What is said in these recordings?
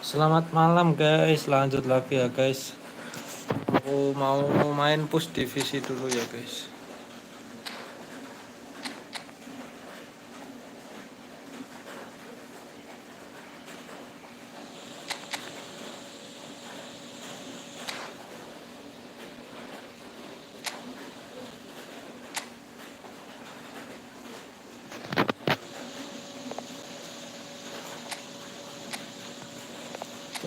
Selamat malam guys, lanjut lagi ya guys. Aku mau main push divisi dulu ya guys.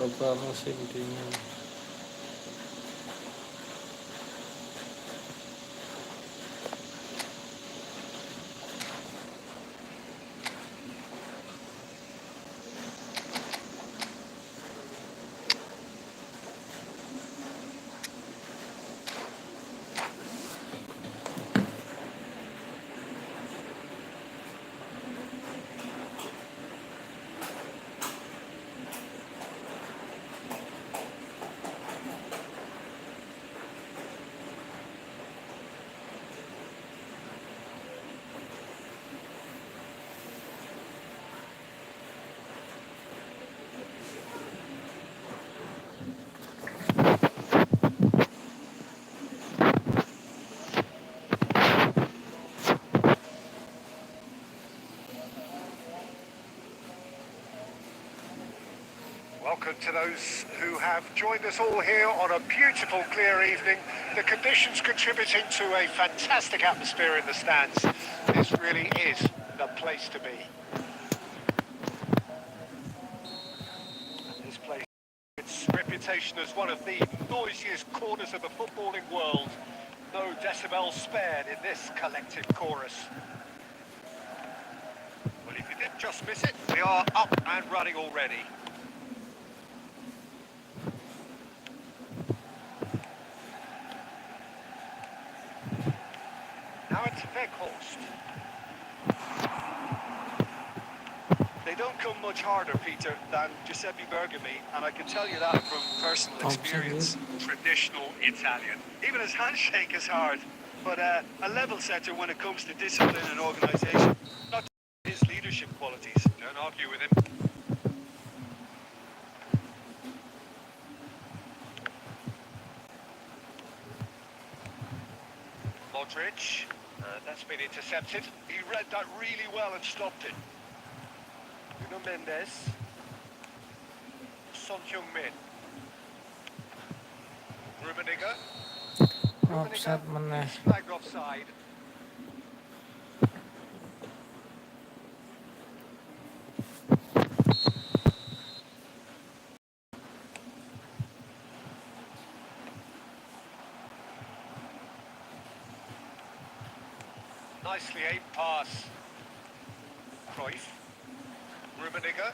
Coba musim dingin. Welcome to those who have joined us all here on a beautiful, clear evening. The conditions contributing to a fantastic atmosphere in the stands. This really is the place to be. This place, its reputation as one of the noisiest corners of the footballing world. No decibels spared in this collective chorus. Well, if you did just miss it, we are up and running already. Now it's Weghorst. They don't come much harder, Peter, than Giuseppe Bergami, and I can tell you that from personal experience. Traditional Italian. Even his handshake is hard, but a level setter when it comes to discipline and organisation. Not his leadership qualities. Don't argue with him. Modric. That's been intercepted. He read that really well and stopped it. Nuno Mendes. Son Heung-min. Rummenigge. Offside meneh. Flagged offside. Nicely aimed pass. Cruyff. Rummenigge.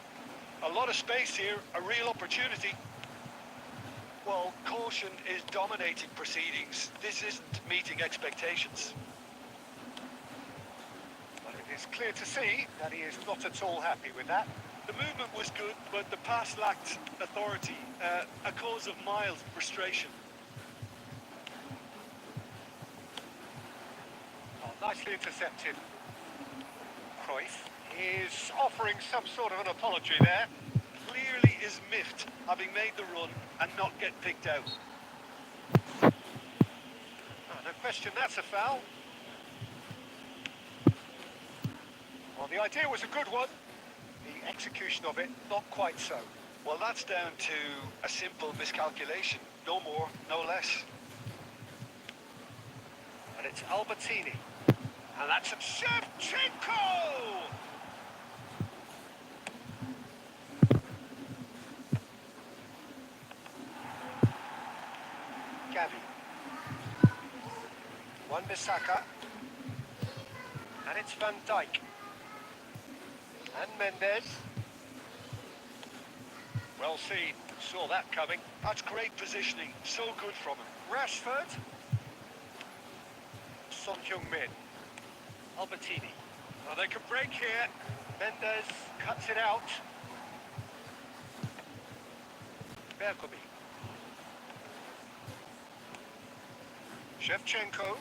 A lot of space here, a real opportunity. Well, caution is dominating proceedings. This isn't meeting expectations. But it is clear to see that he is not at all happy with that. The movement was good, but the pass lacked authority, a cause of mild frustration. Oh, nicely intercepted. Cruyff is offering some sort of an apology there. Clearly is miffed, having made the run and not get picked out. Oh, no question, that's a foul. Well, the idea was a good one. The execution of it, not quite so. Well, that's down to a simple miscalculation. No more, no less. And it's Albertini. And that's Shevchenko! Gavi. Wan-Bissaka. And it's Van Dijk. And Mendes. Well seen. Saw that coming. That's great positioning. So good from him. Rashford. Son Heung-min. Albertini. Oh, they can break here. Mendes cuts it out. Bergami. Shevchenko.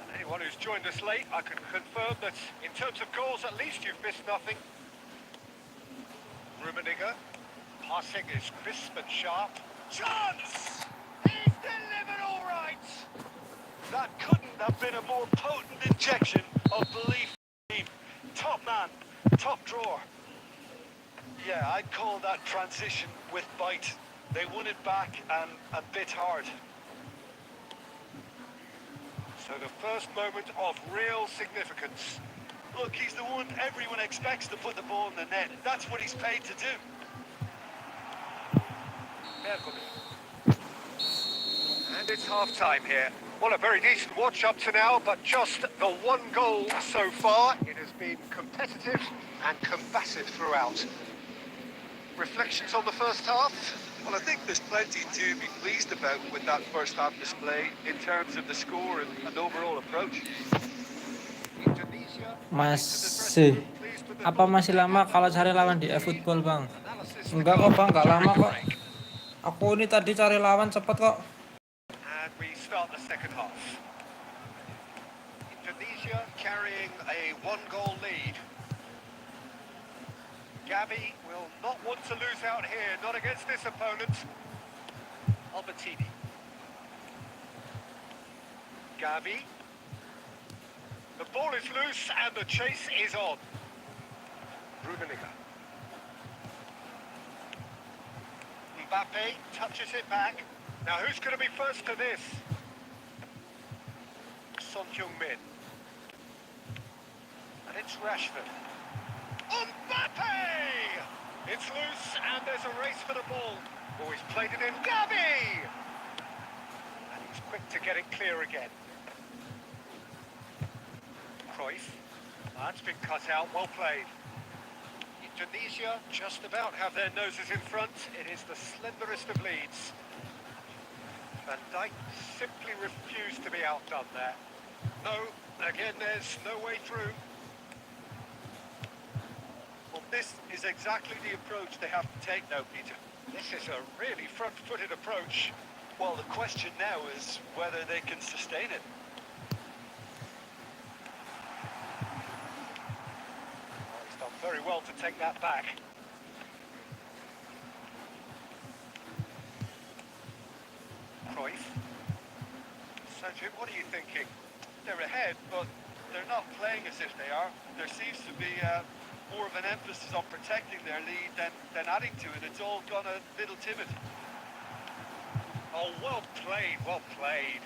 And anyone who's joined us late, I can confirm that in terms of goals, at least you've missed nothing. Rummenigge. Passing is crisp and sharp. Chance! He's delivered all right! That couldn't have been a more potent injection of belief in the team. Top man, top drawer. Yeah, I'd call that transition with bite. They won it back and a bit hard. So the first moment of real significance. Look, he's the one everyone expects to put the ball in the net. That's what he's paid to do. And it's half-time here. Well, a very decent watch up to now, but just the one goal so far. It has been competitive and combative throughout. Reflections on the first half? Well, I think there's plenty to be pleased about with that first half display in terms of the score and overall approach. Masih. Apa masih lama kalau cari lawan di efootball, Bang? Enggak kok, Bang, enggak lama kok. Aku ini tadi cari lawan cepet kok. And we start the second half. Indonesia carrying a one-goal lead. Gavi will not want to lose out here, not against this opponent. Albertini. Gavi. The ball is loose and the chase is on. Rummenigge. Mbappe touches it back. Now who's going to be first to this? Son Heung-min. And it's Rashford. Mbappe! It's loose and there's a race for the ball. Oh, he's played it in. Gavi! And he's quick to get it clear again. Cruyff. That's been cut out, well played. Indonesia just about have their noses in front. It is the slenderest of leads. Van Dijk simply refused to be outdone there. No, again there's no way through. Well, this is exactly the approach they have to take now, Peter. This is a really front-footed approach. Well, the question now is whether they can sustain it. Oh, he's done very well to take that back. Cruyff. Sergio, what are you thinking? They're ahead, but they're not playing as if they are. There seems to be more of an emphasis on protecting their lead than adding to it. It's all gone a little timid. Oh, well played, well played.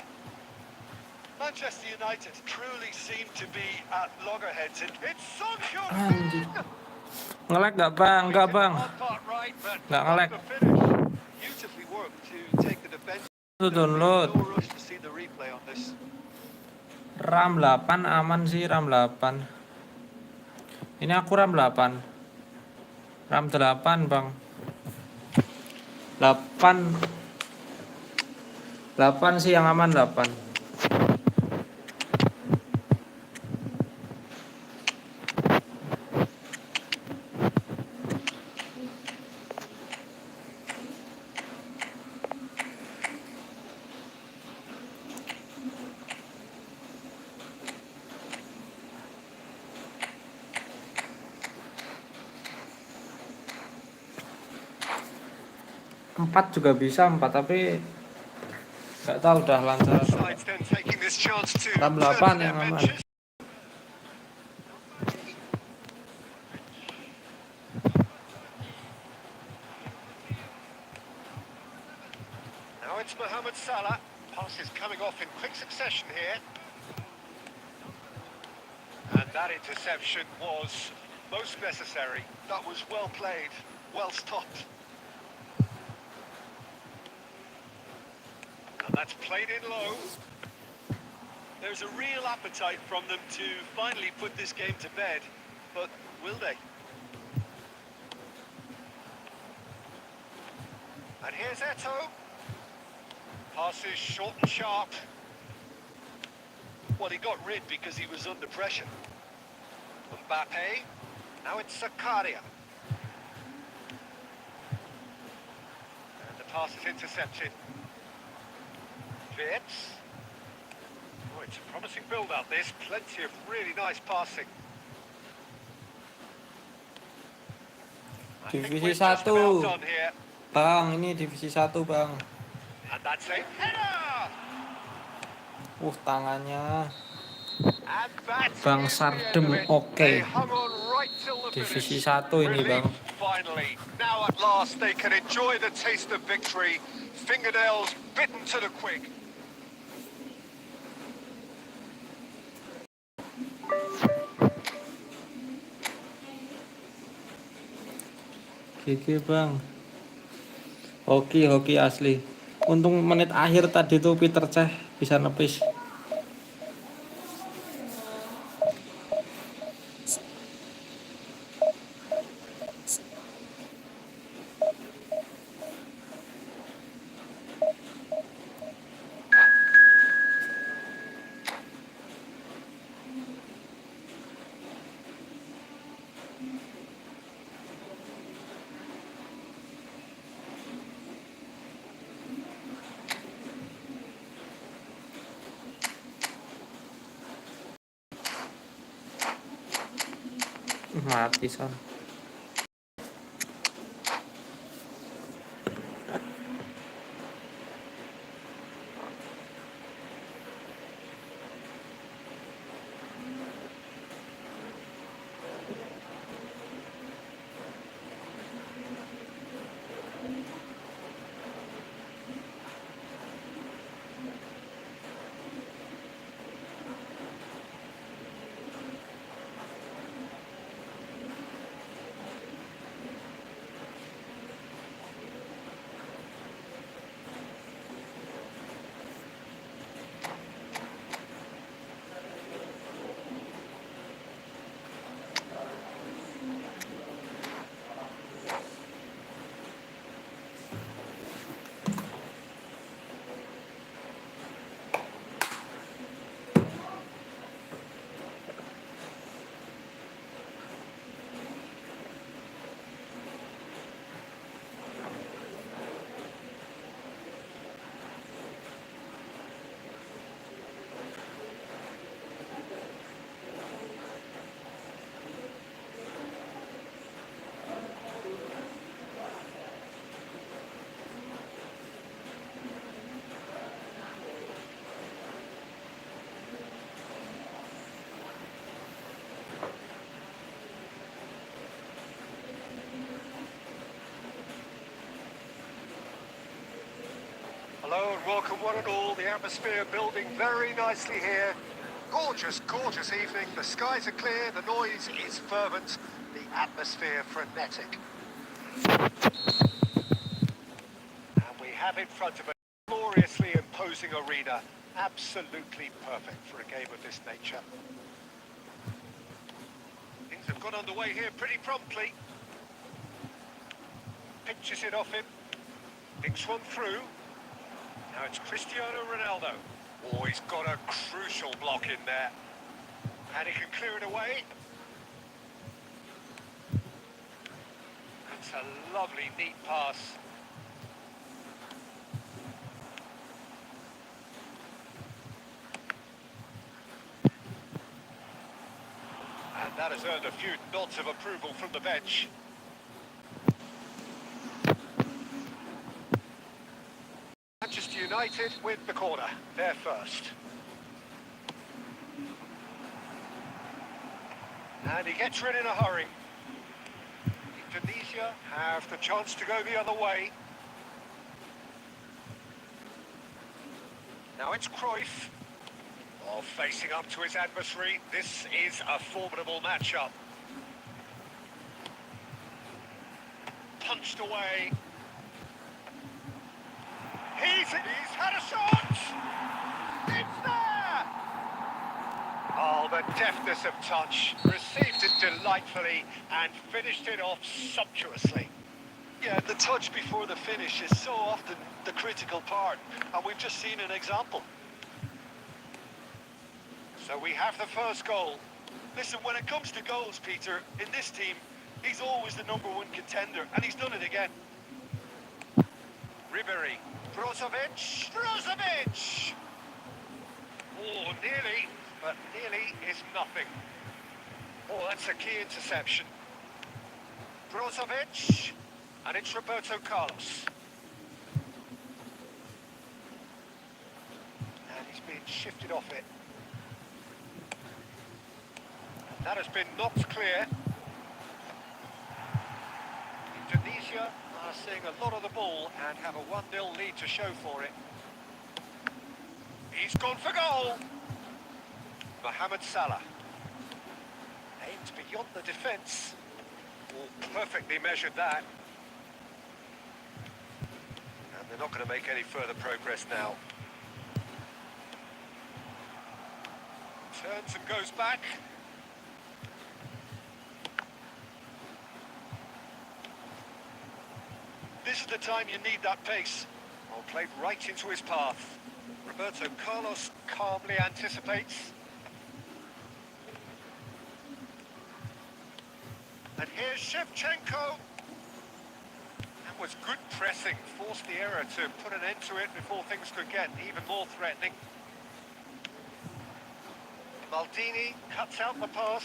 Manchester United truly seem to be at loggerheads. It's Son Heung-min! Ngelag gak, Bang? Enggak, Bang. Nggak ngelag. Beautifully worked to take the defense. Itu download. No rush to see the replay on this. RAM 8 aman sih, RAM 8. Ini aku RAM 8. RAM 8, Bang. 8 sih yang aman, 8. Empat juga bisa, 4, tapi nggak tahu udah lancar. RAM 8 yang aman. Now it's Mohamed Salah. Passes coming off in quick succession here. And that interception was most necessary. That was well played, well stopped. And that's played in low. There's a real appetite from them to finally put this game to bed, but will they? And here's Eto'o. Passes short and sharp. Well, he got rid because he was under pressure. Mbappe. Now it's Zakaria. And the pass is intercepted. Oh, it's a promising build-up, this. Plenty of really nice passing. I think Divisi we're just about 1. done here. Bang, ini divisi 1, Bang. And that's a header! Tangannya. And that Bang is the end of Sardem, it. oke. They hung on right till the Divisi finish. 1 ini, Relief, Bang. finally. Now at last they can enjoy the taste of victory. Fingernails bitten to the quick. GG, Bang. Hoki asli. Untung menit akhir tadi tuh Peter Cech bisa nepis. Mati, Son. Hello and welcome one and all. The atmosphere building very nicely here. Gorgeous, gorgeous evening. The skies are clear, the noise is fervent, the atmosphere frenetic. And we have in front of a gloriously imposing arena. Absolutely perfect for a game of this nature. Things have got underway here pretty promptly. Pinches it off him. Picks one through. Now it's Cristiano Ronaldo. Oh, he's got a crucial block in there. And he can clear it away. It's a lovely, neat pass. And that has earned a few nods of approval from the bench. Manchester United with the corner. They're first. And he gets rid in a hurry. Indonesia have the chance to go the other way. Now it's Cruyff. Oh, facing up to his adversary. This is a formidable matchup. Punched away. He's had a shot! It's there! Oh, the deftness of touch. Received it delightfully and finished it off sumptuously. Yeah, the touch before the finish is so often the critical part, and we've just seen an example. So we have the first goal. Listen, when it comes to goals, Peter, in this team, he's always the #1 contender, and he's done it again. Ribery. Brozovic. Oh, nearly, but nearly is nothing. Oh, that's a key interception. Brozovic, and it's Roberto Carlos. And he's been shifted off it. That has been knocked clear. Indonesia are seeing a lot of the ball and have a 1-0 lead to show for it. He's gone for goal. Mohamed Salah. Aimed beyond the defence. Oh, perfectly measured that. And they're not going to make any further progress now. Turns and goes back. This is the time you need that pace. Well, played right into his path. Roberto Carlos calmly anticipates. And here's Shevchenko. That was good pressing, forced the error to put an end to it before things could get even more threatening. Maldini cuts out the pass.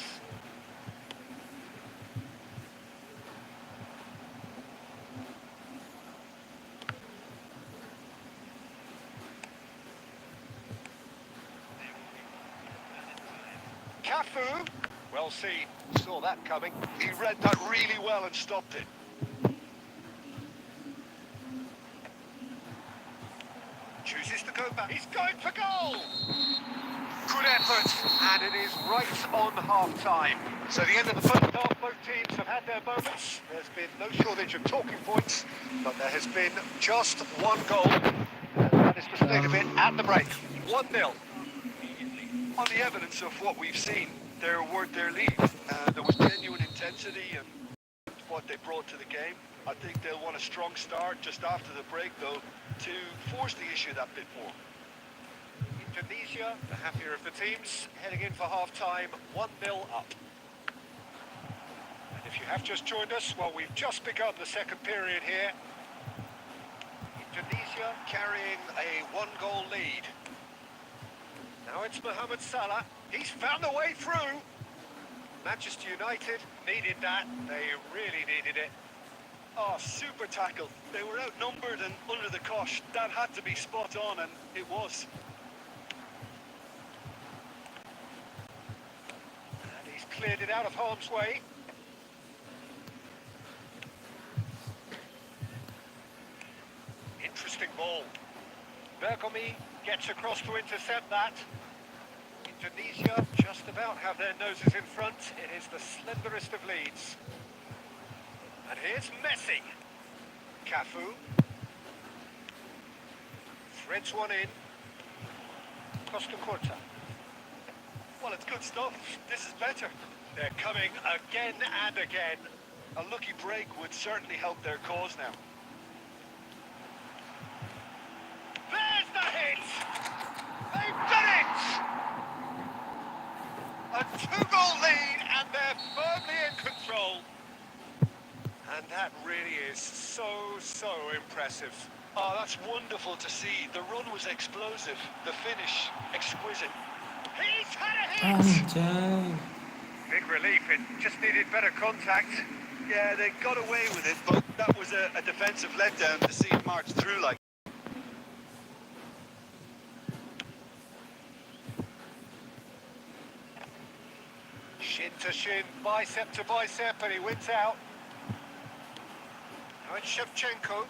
Cafu, well seen, saw that coming. He read that really well and stopped it. Chooses to go back. He's going for goal! Good effort, and it is right on half-time. So the end of the first half, both teams have had their moments. There's been no shortage of talking points, but there has been just one goal. And that is the state of it at the break. 1-0. On the evidence of what we've seen, they were their lead. There was genuine intensity and what they brought to the game. I think they'll want a strong start just after the break, though, to force the issue that bit more. Indonesia, the happier of the teams, heading in for half-time, 1-0 up. And if you have just joined us, well, we've just begun the second period here. Indonesia carrying a 1-goal lead. Now it's Mohamed Salah. He's found a way through. Manchester United needed that. They really needed it. Oh, super tackle. They were outnumbered and under the cosh. That had to be spot on, and it was. And he's cleared it out of harm's way. Interesting ball. Bergomi gets across to intercept that. Indonesia just about have their noses in front. It is the slenderest of leads. And here's Messi. Cafu. Threads one in. Costa Curta. Well, it's good stuff. This is better. They're coming again and again. A lucky break would certainly help their cause now. There's the hit! They've done it! A 2-goal lead and they're firmly in control. And that really is so impressive. Oh, that's wonderful to see. The run was explosive. The finish, exquisite. He's had a hit! Anjay. Big relief, it just needed better contact. Yeah, they got away with it, but that was a defensive letdown to see it march through like. Shin to shin, bicep to bicep, and he wins out. Now it's Shevchenko.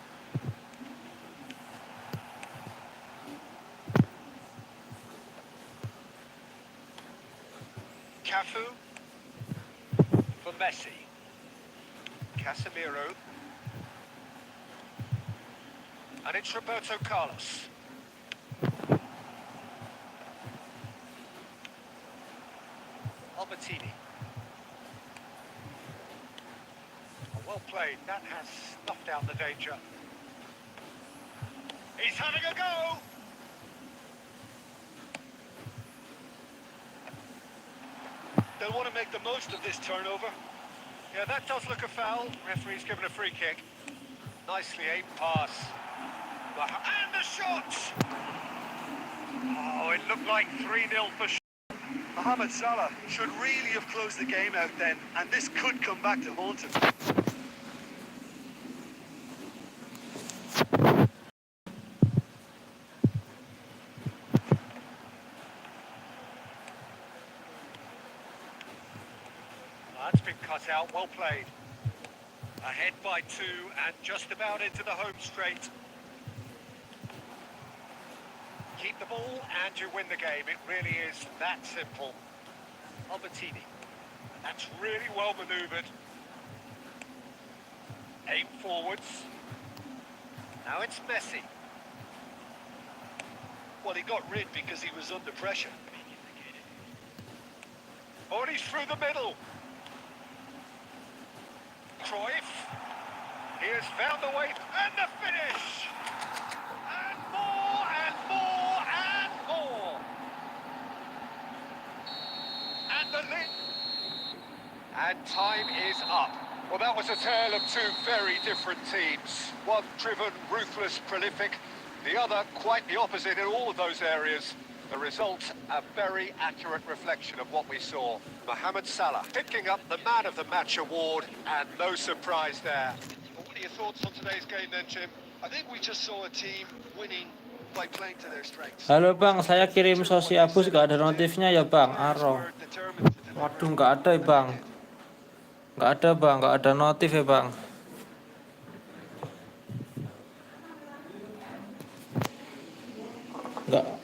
Cafu. For Messi. Casemiro. And it's Roberto Carlos. Albertini. Well played. That has snuffed out the danger. He's having a go! They'll want to make the most of this turnover. Yeah, that does look a foul. Referee's given a free kick. Nicely aimed pass. And the shot! Oh, it looked like 3-0 for sure. Mohamed Salah should really have closed the game out then, and this could come back to haunt him. That's been cut out, well played. Ahead by 2 and just about into the home straight. Keep the ball and you win the game. It really is that simple. Albertini. That's really well manoeuvred. Aim forwards. Now it's Messi. Well, he got rid because he was under pressure. Oh, and he's through the middle. Cruyff. He has found the way, and the finish! And more, and more, and more! And the lead. And time is up. Well, that was a tale of 2 very different teams. One driven, ruthless, prolific. The other quite the opposite in all of those areas. The result, a very accurate reflection of what we saw. Mohamed Salah picking up the Man of the Match award, and no surprise there. Well, what are your thoughts on today's game then, Jim? I think we just saw a team winning by playing to their strengths. Halo bang, saya kirim sosiabus gak ada notifnya ya bang, Aro. Waduh gak ada ya bang. Gak ada bang, gak ada notif ya bang.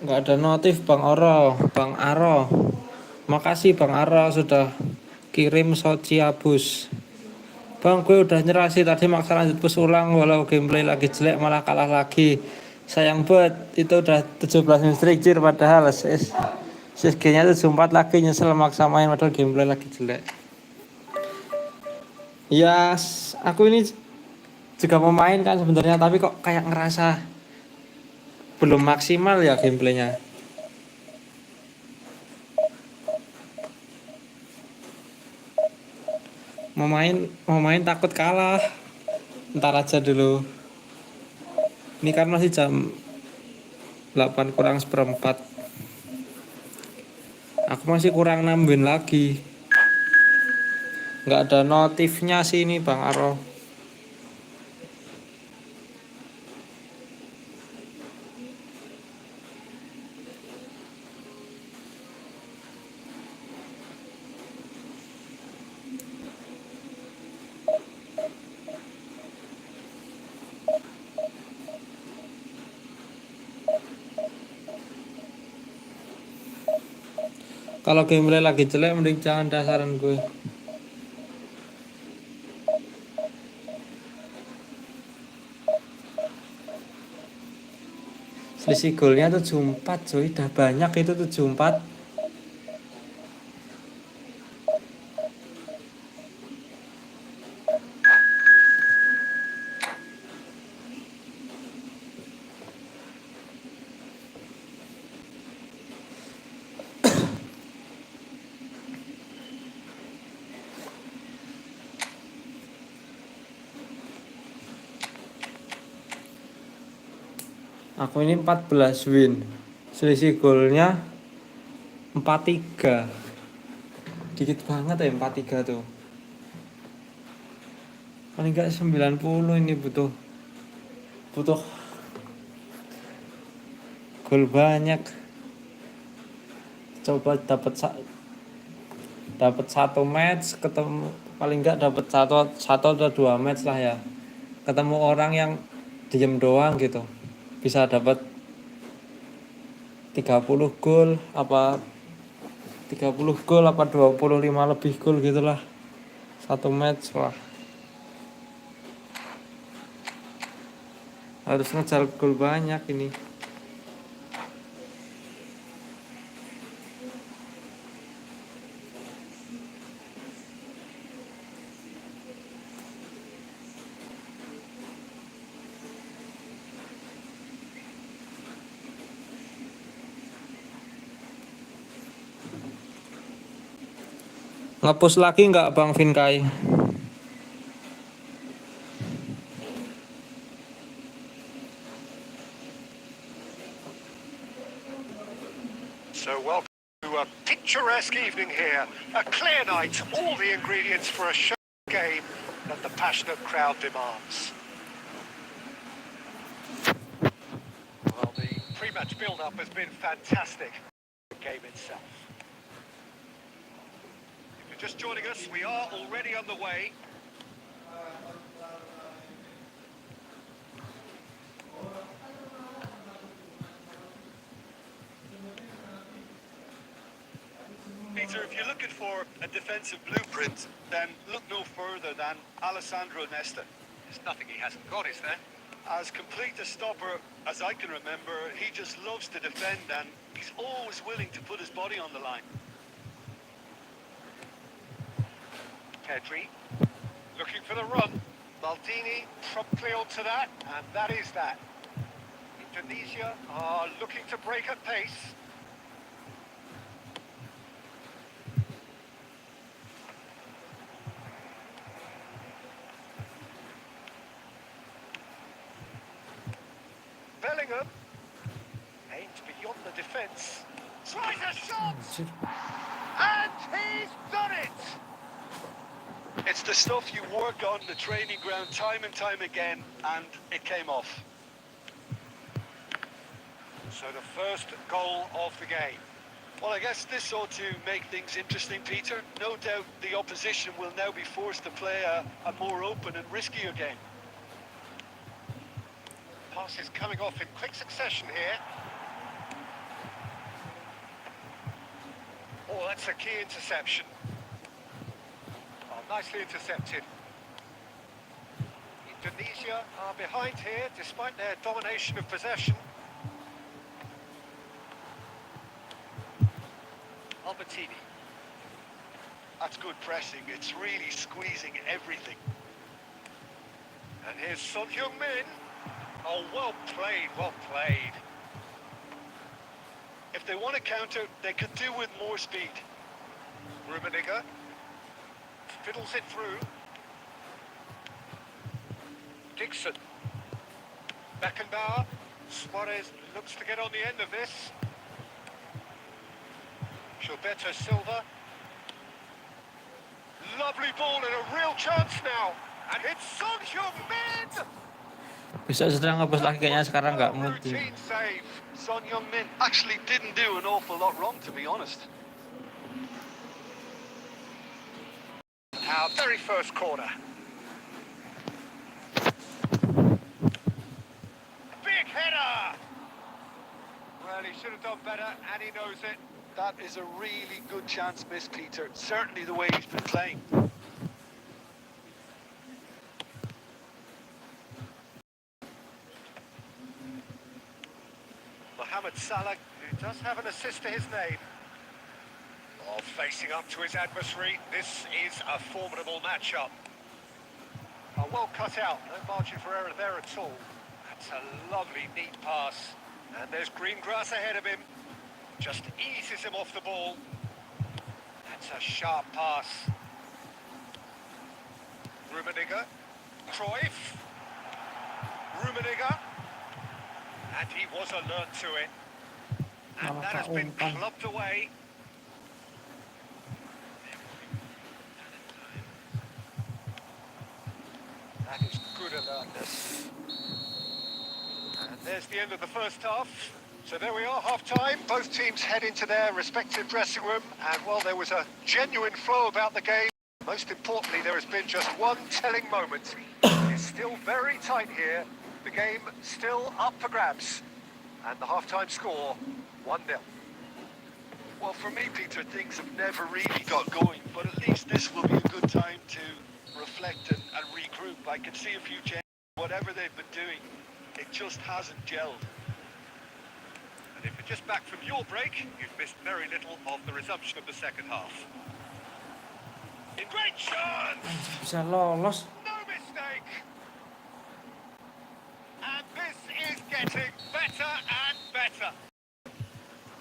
Gak ada notif bang Oro, bang Aro. Makasih bang Aro sudah kirim sosiabus. Bang, gue udah nyerah sih tadi, maksa lanjut push ulang walau gameplay lagi jelek malah kalah lagi. Sayang banget, itu udah 17 streak jir padahal SSG-nya 74 lagi, nyesel maksa main padahal gameplay lagi jelek. Ya, aku ini juga mau main kan sebenarnya, tapi kok kayak ngerasa belum maksimal ya gameplaynya. Mau main takut kalah. Ntar aja dulu. Ini kan masih jam 8 kurang seperempat. Aku masih kurang 6 win lagi. Nggak ada notifnya sih ini Bang Aro. Kalau gameplay lagi jelek mending jangan dasaran gue. Selisih golnya 74 cuy, udah banyak itu 74. Aku ini 14 win. Selisih golnya 43. Dikit banget ya 43 tuh. Paling enggak 90 ini butuh gol banyak. Coba dapat satu match, ketemu paling enggak dapat satu atau 2 match lah ya. Ketemu orang yang diem doang gitu. Bisa dapat 30 gol apa 25 lebih gol gitulah. Satu match wah. Harus ngejar gol banyak ini. Ngepush lagi nggak Bang Vinkai? So welcome to a picture picturesque evening here. A clear night, all the ingredients for a show game that the passionate crowd demands. Well, the pre-match build-up has been fantastic. The game itself. If you're just joining us, we are already underway. Peter, if you're looking for a defensive blueprint, then look no further than Alessandro Nesta. There's nothing he hasn't got, is there? As complete a stopper as I can remember, he just loves to defend and he's always willing to put his body on the line. Pedri. Looking for the run. Maldini promptly onto that, and that is that. Indonesia are looking to break at pace. Bellingham aims beyond the defence. Tries a shot! And he's done it! It's the stuff you work on the training ground time and time again, and it came off. So the first goal of the game. Well, I guess this ought to make things interesting, Peter. No doubt the opposition will now be forced to play a more open and riskier game. Pass is coming off in quick succession here. Oh, that's a key interception. Oh, nicely intercepted. Indonesia are behind here despite their domination of possession. Albertini. That's good pressing. It's really squeezing everything. And here's Son Heung-min. Oh, well played, well played. If they want to counter, they could do with more speed. Rummenigge fiddles it through. Dixon. Beckenbauer. Suarez looks to get on the end of this. Gilberto Silva. Lovely ball and a real chance now. And it's Son Heung-min! Bisa sedang ngebus lagi kayaknya sekarang nggak ngerti. Routine save. Son Heung-min actually didn't do an awful lot wrong, to be honest. Our very first corner. Big header! Well, he should have done better, and he knows it. That is a really good chance missed, Peter. Certainly the way he's been playing. Mohamed Salah, who does have an assist to his name. Oh, facing up to his adversary, this is a formidable matchup. Oh, well cut out, no margin for error there at all. That's a lovely, neat pass. And there's green grass ahead of him. Just eases him off the ball. That's a sharp pass. Rummenigge. Cruyff. Rummenigge. And he was alert to it. And that has been clubbed away. That is good alertness. And there's the end of the first half. So there we are, half-time. Both teams head into their respective dressing room. And while there was a genuine flow about the game, most importantly, there has been just one telling moment. It's still very tight here. The game still up for grabs. And the half-time score, 1-0. Well, for me, Peter, things have never really got going. But at least this will be a good time to reflect and regroup. I can see a few changes. Whatever they've been doing, it just hasn't gelled. And if you're just back from your break, you've missed very little of the resumption of the second half. In great chance! Bisa lolos. No mistake! And this is getting better and better.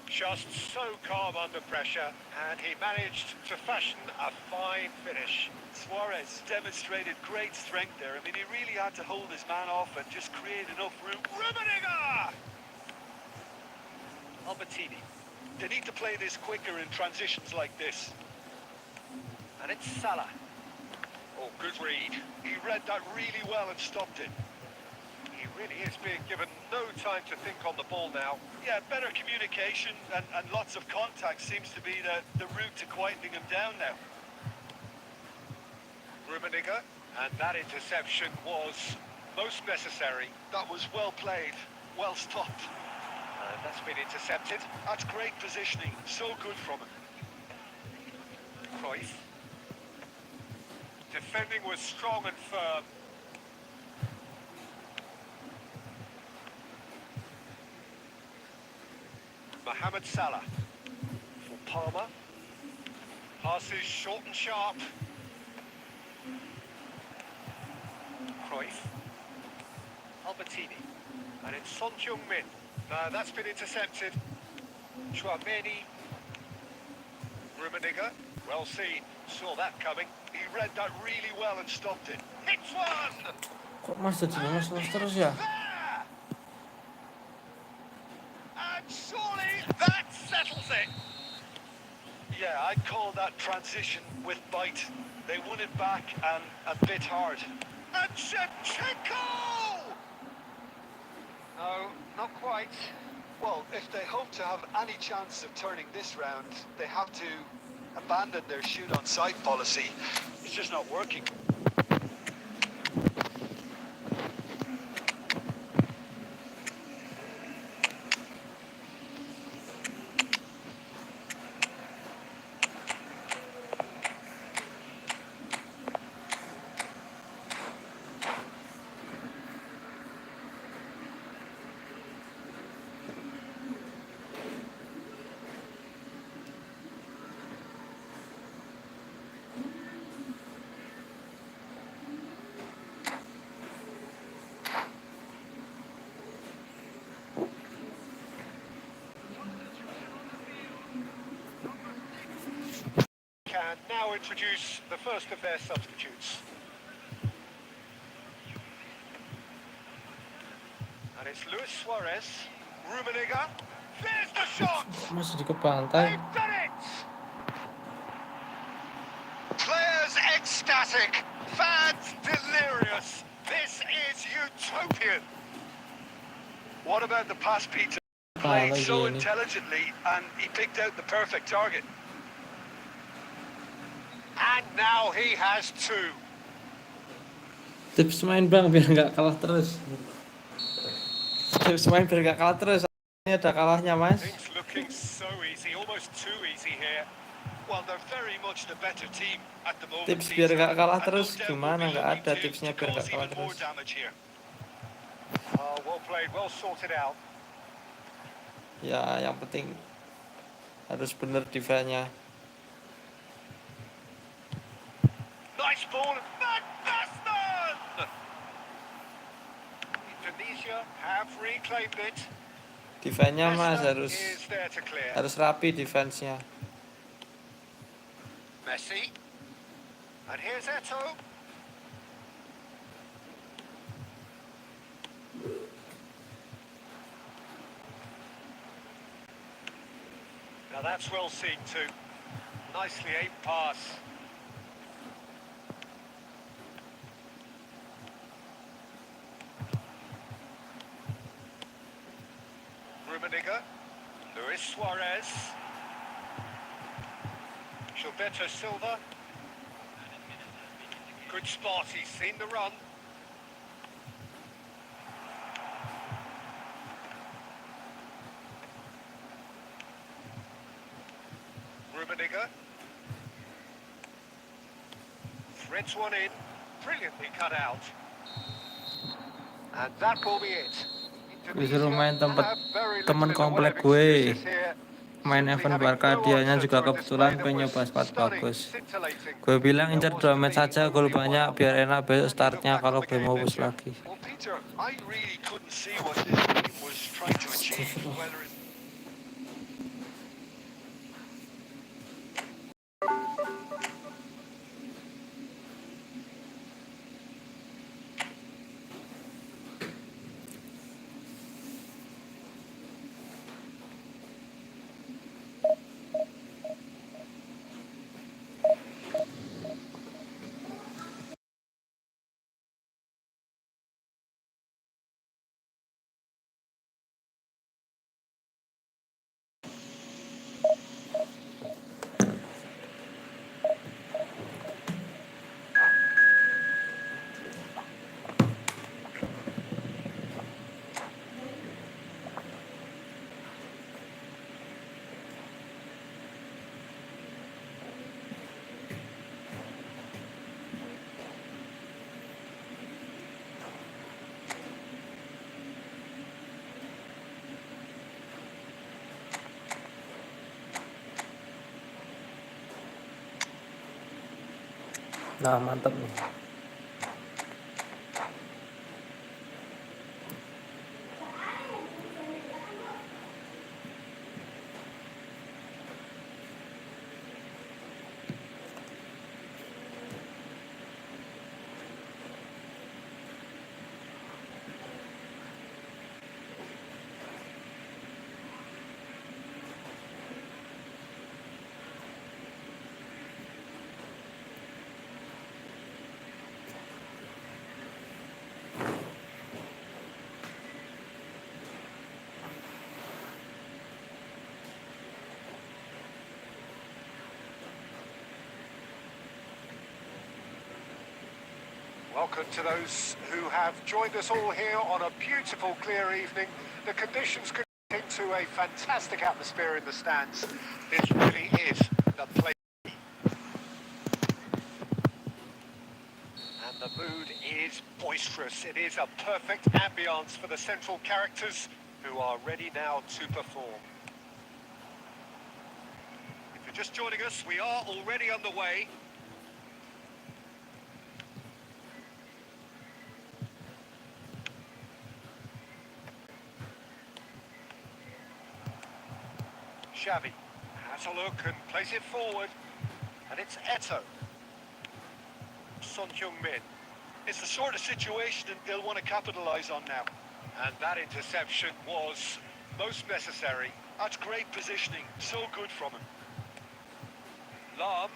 Just so calm under pressure, and he managed to fashion a fine finish. Suarez demonstrated great strength there. I mean, he really had to hold his man off and just create enough room. Rummenigge! Albertini. They need to play this quicker in transitions like this. And it's Salah. Oh, good read. He read that really well and stopped it. He really is being given no time to think on the ball now. Yeah, better communication and lots of contact seems to be the route to quietening him down now. Rummenigge, and that interception was most necessary. That was well played, well stopped. And that's been intercepted. That's great positioning, so good from him. Cruyff. Defending was strong and firm. Mohamed Salah for Palmer. Passes short and sharp. Cruyff. Albertini. And it's Son Heung-min. That's been intercepted. Chouameni. Rummenigge. Well seen. Saw that coming. He read that really well and stopped it. Hits one! Kok Mas jadi lemes terus ya? And surely that settles it. Yeah, I'd call that transition with bite. They won it back and a bit hard. And Shevchenko! No, not quite. Well, if they hope to have any chance of turning this round, they have to abandon their shoot on sight policy. It's just not working. Can now introduce the first of their substitutes. And it's Luis Suarez. Rummenigge. There's the shot! Masih di kepantai. They've done it! Players ecstatic. Fans delirious. This is utopian. What about the pass, Peter? Played so intelligently and he picked out the perfect target. And now he has two. Tips main bang biar nggak kalah terus. Tips main biar nggak kalah terus. Ini ada kalahnya Mas. Things looking so easy, almost too easy here. Well, they're very much the better team at the moment. Tips biar nggak kalah terus gimana? Nggak ada tipsnya biar nggak kalah terus. Oh, well played, well sorted out. Ya, yang penting harus bener defense-nya. Nice ball, Van Basten! Indonesia have reclaimed it. Defense-nya Mas Is there to clear. harus rapi defense-nya. Messi. And here's Eto'o. Now that's well seen too. Nicely aimed pass. Rummenigge. Luis Suarez. Gilberto Silva. Good spot, he's seen the run. Rummenigge. Threads one in. Brilliantly cut out. And that will be it. Disuruh main tempat temen komplek gue. Main event Barca, dianya juga kebetulan punya nyoba bagus. Gue bilang incer 2 match saja, gol banyak biar enak besok startnya kalau gue mau push lagi. Nah, mantap nih. Welcome to those who have joined us all here on a beautiful, clear evening. The conditions could into a fantastic atmosphere in the stands. This really is the place. And the mood is boisterous. It is a perfect ambience for the central characters who are ready now to perform. If you're just joining us, we are already underway. Xavi has a look and plays it forward. And it's Eto. Son Heung-min. It's the sort of situation they'll want to capitalise on now. And that interception was most necessary. That's great positioning, so good from him. Lam.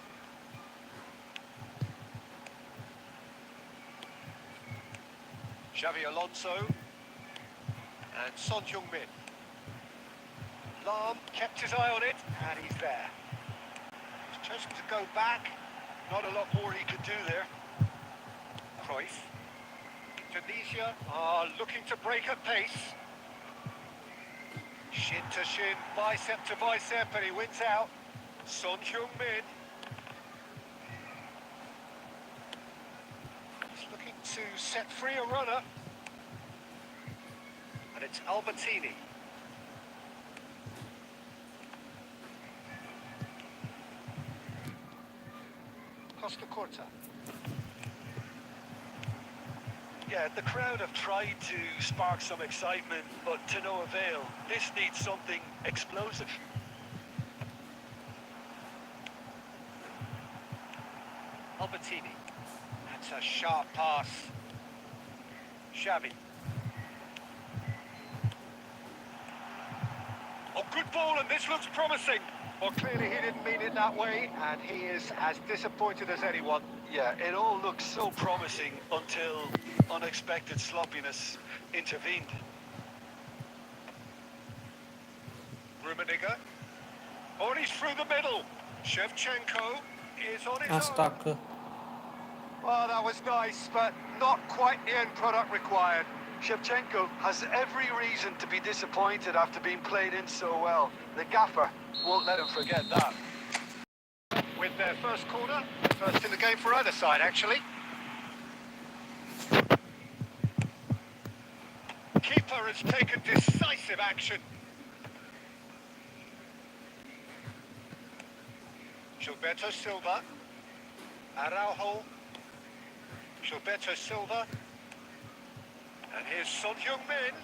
Xavi Alonso. And Son Heung-min. Lam kept his eye on it, and he's there. He's chosen to go back. Not a lot more he could do there. Cruyff. Tunisia are looking to break at pace. Shin to shin, bicep to bicep, and he wins out. Son Heung-min. He's looking to set free a runner. And it's Albertini. Costa Corta. Yeah, the crowd have tried to spark some excitement, but to no avail. This needs something explosive. Albertini. That's a sharp pass. Xavi. Oh, good ball, and this looks promising. Well, clearly he didn't mean it that way, and he is as disappointed as anyone. Yeah, it all looks so promising until unexpected sloppiness intervened. Rummenigge. Oh, and he's through the middle. Shevchenko is on his own. Astaga. Well, that was nice, but not quite the end product required. Shevchenko has every reason to be disappointed after being played in so well. The gaffer won't let him forget that. With their first corner, first in the game for either side, actually. Keeper has taken decisive action. Gilberto Silva. Araujo. Gilberto Silva. And here's Son Heung-min.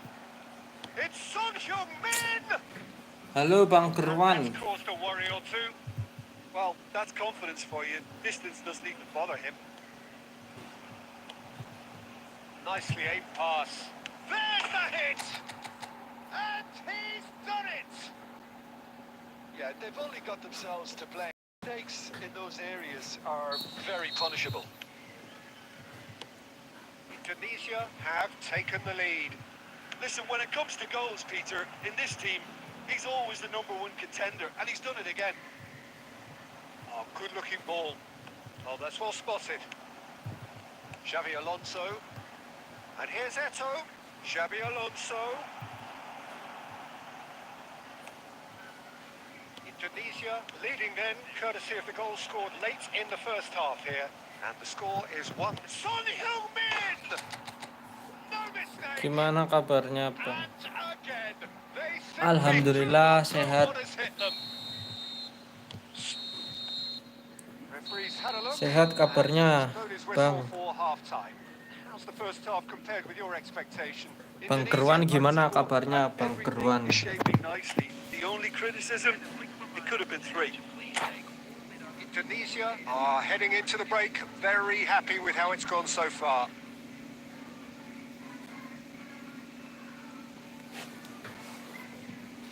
It's Son Heung-min! Halo Bang And Gerwan. that's caused a worry or two. Well, that's confidence for you. Distance doesn't even bother him. Nicely aimed pass. There's the hit! And he's done it! Yeah, they've only got themselves to blame. Mistakes in those areas are very punishable. Tunisia have taken the lead. Listen, when it comes to goals, Peter, in this team, he's always the #1 contender, and he's done it again. Oh, good-looking ball. Oh, that's well spotted. Xavi Alonso. And here's Eto. Xavi Alonso. Indonesia leading then, courtesy of the goal scored late in the first half here. And the score is 1. Son Heung-min! No mistake! Gimana kabarnya, Bang? And again, they simply Alhamdulillah, do not know sehat. what has hit them. Referee's had a look. Sehat kabarnya, and blown his Bang? whistle for half-time. How's the first half compared with your expectation? Bang Indonesia Gerwan like gimana to score, kabarnya, and Bang everything Gerwan? is shaping nicely. The only criticism, it could have been 3. Indonesia are heading into the break very happy with how it's gone so far.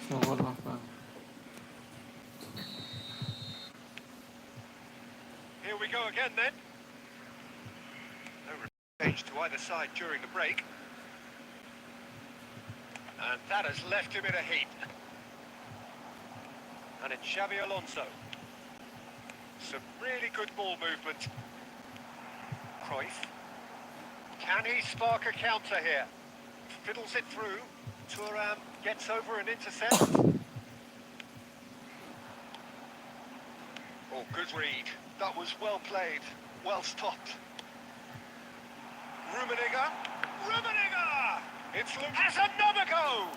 Syukurlah, Bang. Here we go again then. No change to either side during the break. And that has left him in a heap. And it's Xavi Alonso. Some really good ball movement. Cruyff. Can he spark a counter here? Fiddles it through. Thuram gets over and intercepts. Oh, good read. That was well played, well stopped. Rummenigge. Rummenigge! It's looked as another go!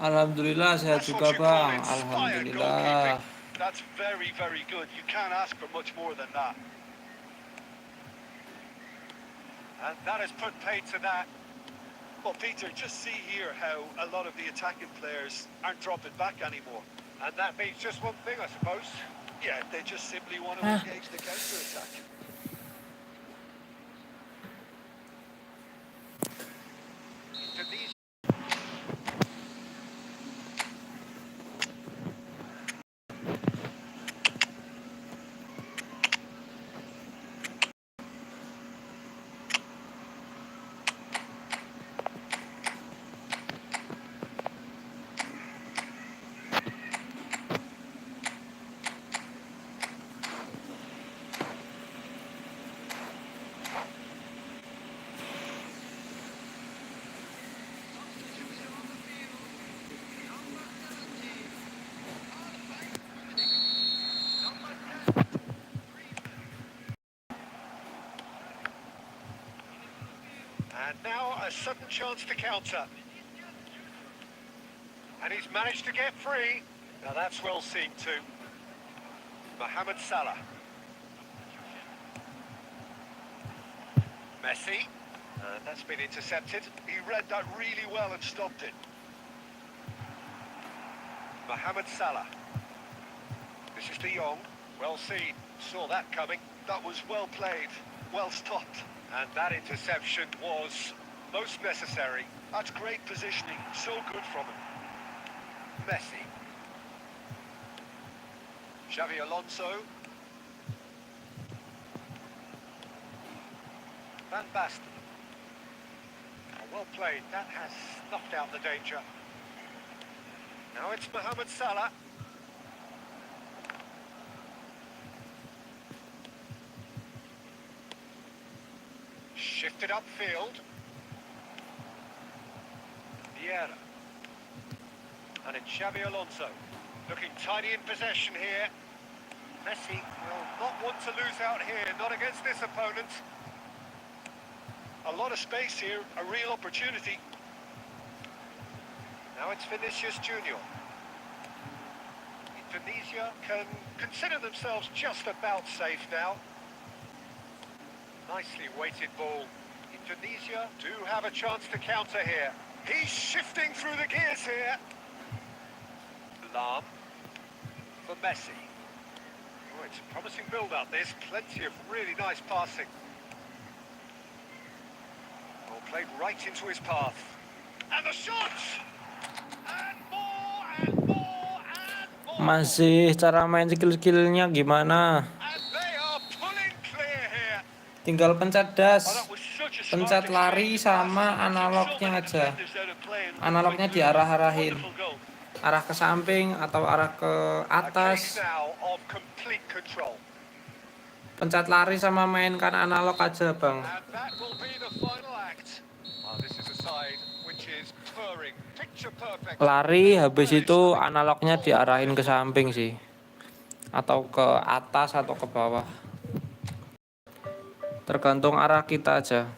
Alhamdulillah sehat That's juga, what you call Bang. inspired Alhamdulillah. goalkeeping. That's very, very good. You can't ask for much more than that. And that has put paid to that. Well, Peter, just see here how a lot of the attacking players aren't dropping back anymore. And that means just one thing, I suppose. Yeah, they just simply want to engage the counter-attack. Indonesia. And now a sudden chance to counter. And he's managed to get free. Now that's well seen too. Mohamed Salah. Messi. And that's been intercepted. He read that really well and stopped it. Mohamed Salah. This is De Jong. Well seen. Saw that coming. That was well played, well stopped. And that interception was most necessary. That's great positioning, so good from him. Messi. Xavi Alonso. Van Basten. Oh, well played. That has snuffed out the danger. Now it's Mohamed Salah. Shifted upfield. Vieira. And it's Xavi Alonso. Looking tidy in possession here. Messi will not want to lose out here, not against this opponent. A lot of space here, a real opportunity. Now it's Vinicius Junior. Indonesia can consider themselves just about safe now. Nicely weighted ball. Indonesia do have a chance to counter here. He's shifting through the gears here. Lam for Messi. Oh, it's a promising build-up, this. Plenty of really nice passing. Oh, played right into his path. And the shot! And more, and more, and more! Masih cara main skill-skillnya gimana? And they are pulling clear here. Tinggal pencet Oh, das, that was such a pencet smart lari exchange of sama passes. Keep so analognya many aja. defenders out of play and Analognya avoid losing. diarah-arahin, Wonderful goal. arah ke samping atau arah ke A case atas. now of complete control. Pencet lari sama mainkan analog aja, Bang. And that will be the final act. This is a side which is purring, picture perfect. Lari habis itu analognya diarahin ke samping sih, atau ke atas atau ke bawah, tergantung arah kita aja.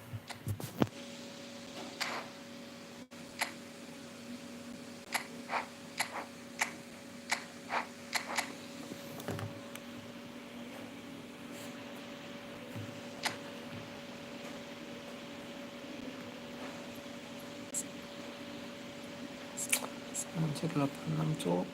Anjir 86 cuk.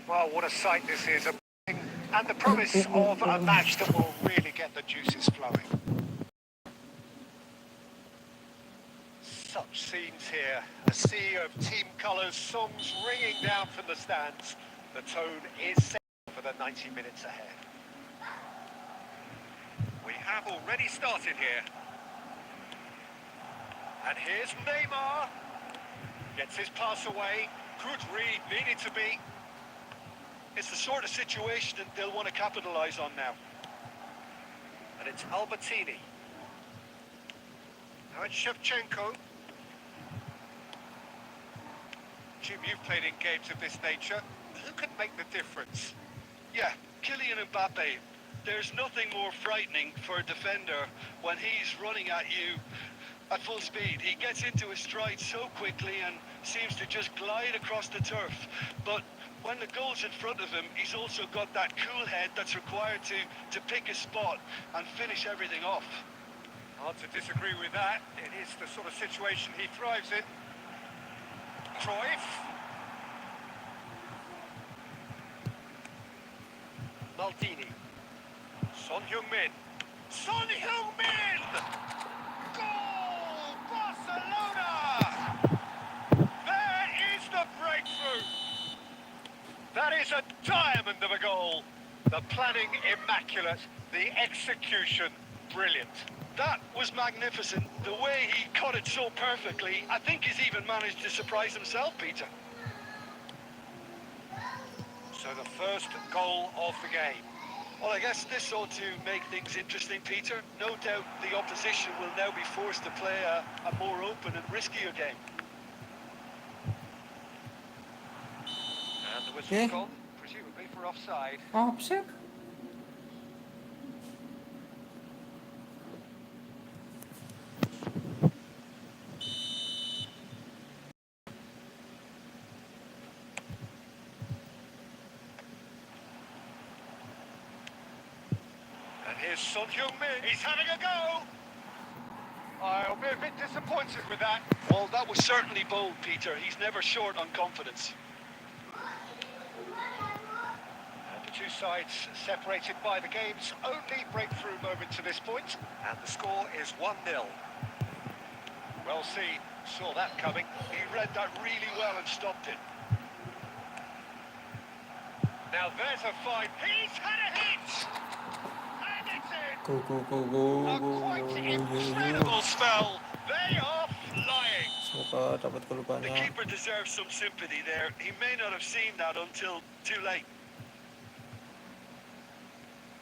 Well, what a sight this is, and the promise of a match that will really get the juices flowing. Such scenes here, a sea of team colours, songs ringing down from the stands. The tone is set for the 90 minutes ahead. We have already started here. And here's Neymar. Gets his pass away. Good read, needed to be. It's the sort of situation that they'll want to capitalise on now. And it's Albertini. Now it's Shevchenko. Jim, you've played in games of this nature. Who can make the difference? Yeah, Kylian Mbappe. There's nothing more frightening for a defender when he's running at you at full speed. He gets into his stride so quickly and seems to just glide across the turf. But when the goal's in front of him, he's also got that cool head that's required to pick a spot and finish everything off. Hard to disagree with that. It is the sort of situation he thrives in. Cruyff. Maldini. Son Heung-min. Son Heung-min! Goal! Barcelona! There is the breakthrough. That is a diamond of a goal. The planning immaculate, the execution brilliant. That was magnificent. The way he cut it so perfectly, I think he's even managed to surprise himself, Peter. So the first goal of the game. Well, I guess this ought to make things interesting, Peter. No doubt the opposition will now be forced to play a more open and riskier game. And the whistle's gone, presumably for offside. Offside. And here's Son Heung-min. He's having a go. I'll be a bit disappointed with that. Well, that was certainly bold, Peter. He's never short on confidence. And the two sides separated by the game's only breakthrough moment to this point. And the score is 1-0. Well seen. Saw that coming. He read that really well and stopped it. Now there's a fight. He's had a hit! And it's in! Go, go, go, go, A go, quite go, go, incredible spell. They are flying. Semoga dapat The kelupannya. keeper deserves some sympathy there. He may not have seen that until too late.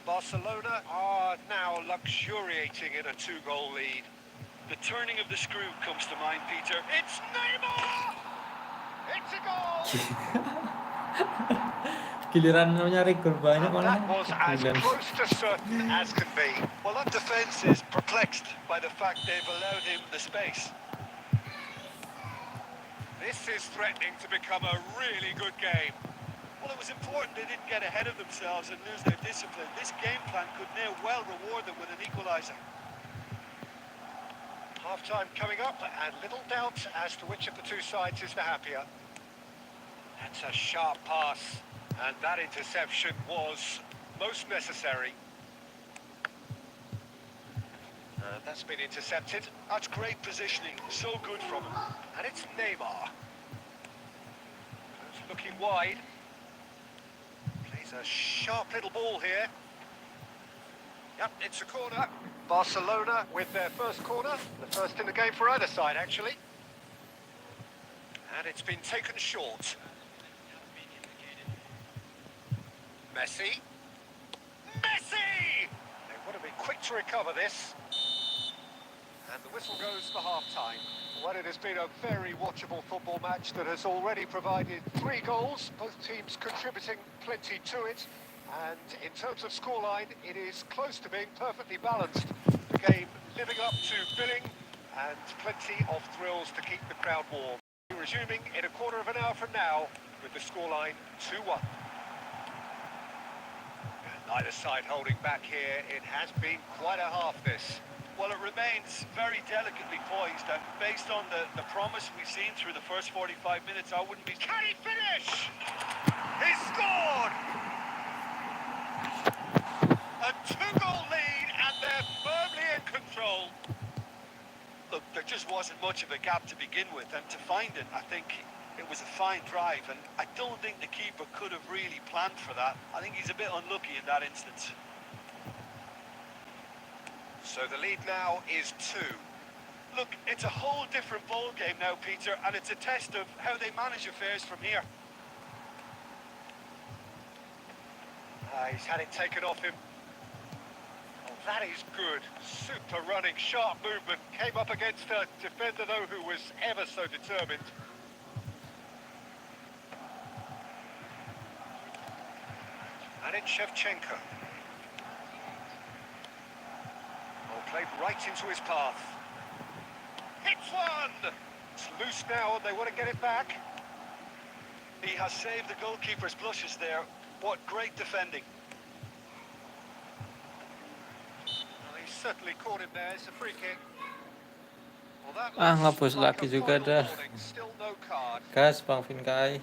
Barcelona are now luxuriating in a 2-goal lead. The turning of the screw comes to mind, Peter. It's Neymar! It's a goal! Giliran nyari gol banyak And malah. that was as Giliran. close to certain as can be. Well, that defence is perplexed by the fact they've allowed him the space. This is threatening to become a really good game. Well, it was important they didn't get ahead of themselves and lose their discipline. This game plan could now well reward them with an equaliser. Half-time coming up, and little doubt as to which of the two sides is the happier. That's a sharp pass, and that interception was most necessary. That's been intercepted, That's great positioning. So good from him. and it's Neymar. Who's looking wide. Plays a sharp little ball here. Yep, it's a corner. Barcelona with their first corner, the first in the game for either side, actually. And it's been taken short. Messi. Messi! They want to be quick to recover this. And the whistle goes for half-time. Well, it has been a very watchable football match that has already provided 3 goals, both teams contributing plenty to it. And in terms of scoreline, it is close to being perfectly balanced. The game living up to billing and plenty of thrills to keep the crowd warm. Resuming in a quarter of an hour from now with the scoreline 2-1. Neither side holding back here. It has been quite a half, this. Well, it remains very delicately poised, and based on the promise we've seen through the first 45 minutes, I wouldn't be... Can he finish? He scored! A 2-goal lead and they're firmly in control. Look, there just wasn't much of a gap to begin with, and to find it, I think it was a fine drive, and I don't think the keeper could have really planned for that. I think he's a bit unlucky in that instance. So the lead now is 2. Look, it's a whole different ball game now, Peter, and it's a test of how they manage affairs from here. He's had it taken off him. Oh, that is good. Super running, sharp movement. Came up against a defender, though, who was ever so determined. And it's Shevchenko. Oh, played right into his path. Hits one! It's loose now and they want to get it back. He has saved the goalkeeper's blushes there. What great defending. Well, he's certainly caught him there. It's a free kick. Well, that Ngapus looks like lagi a juga final dah. warning. Still no card. Gas Bang Vinkai.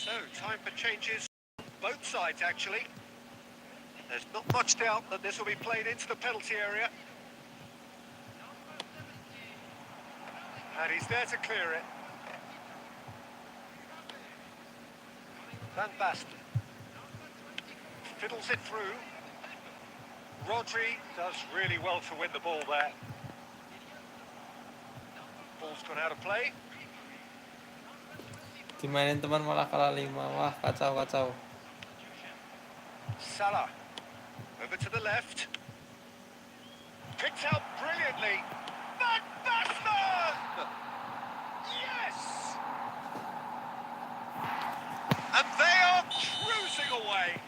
So, time for changes. Both sides, actually. There's not much doubt that this will be played into the penalty area. And he's there to clear it. Van Basten. Fiddles it through. Rodri does really well to win the ball there. Ball's gone out of play. Dimainin teman malah kalah 5. Wah, kacau. Salah. Over to the left. Picked out brilliantly. Van Basten! Yes! And they are cruising away.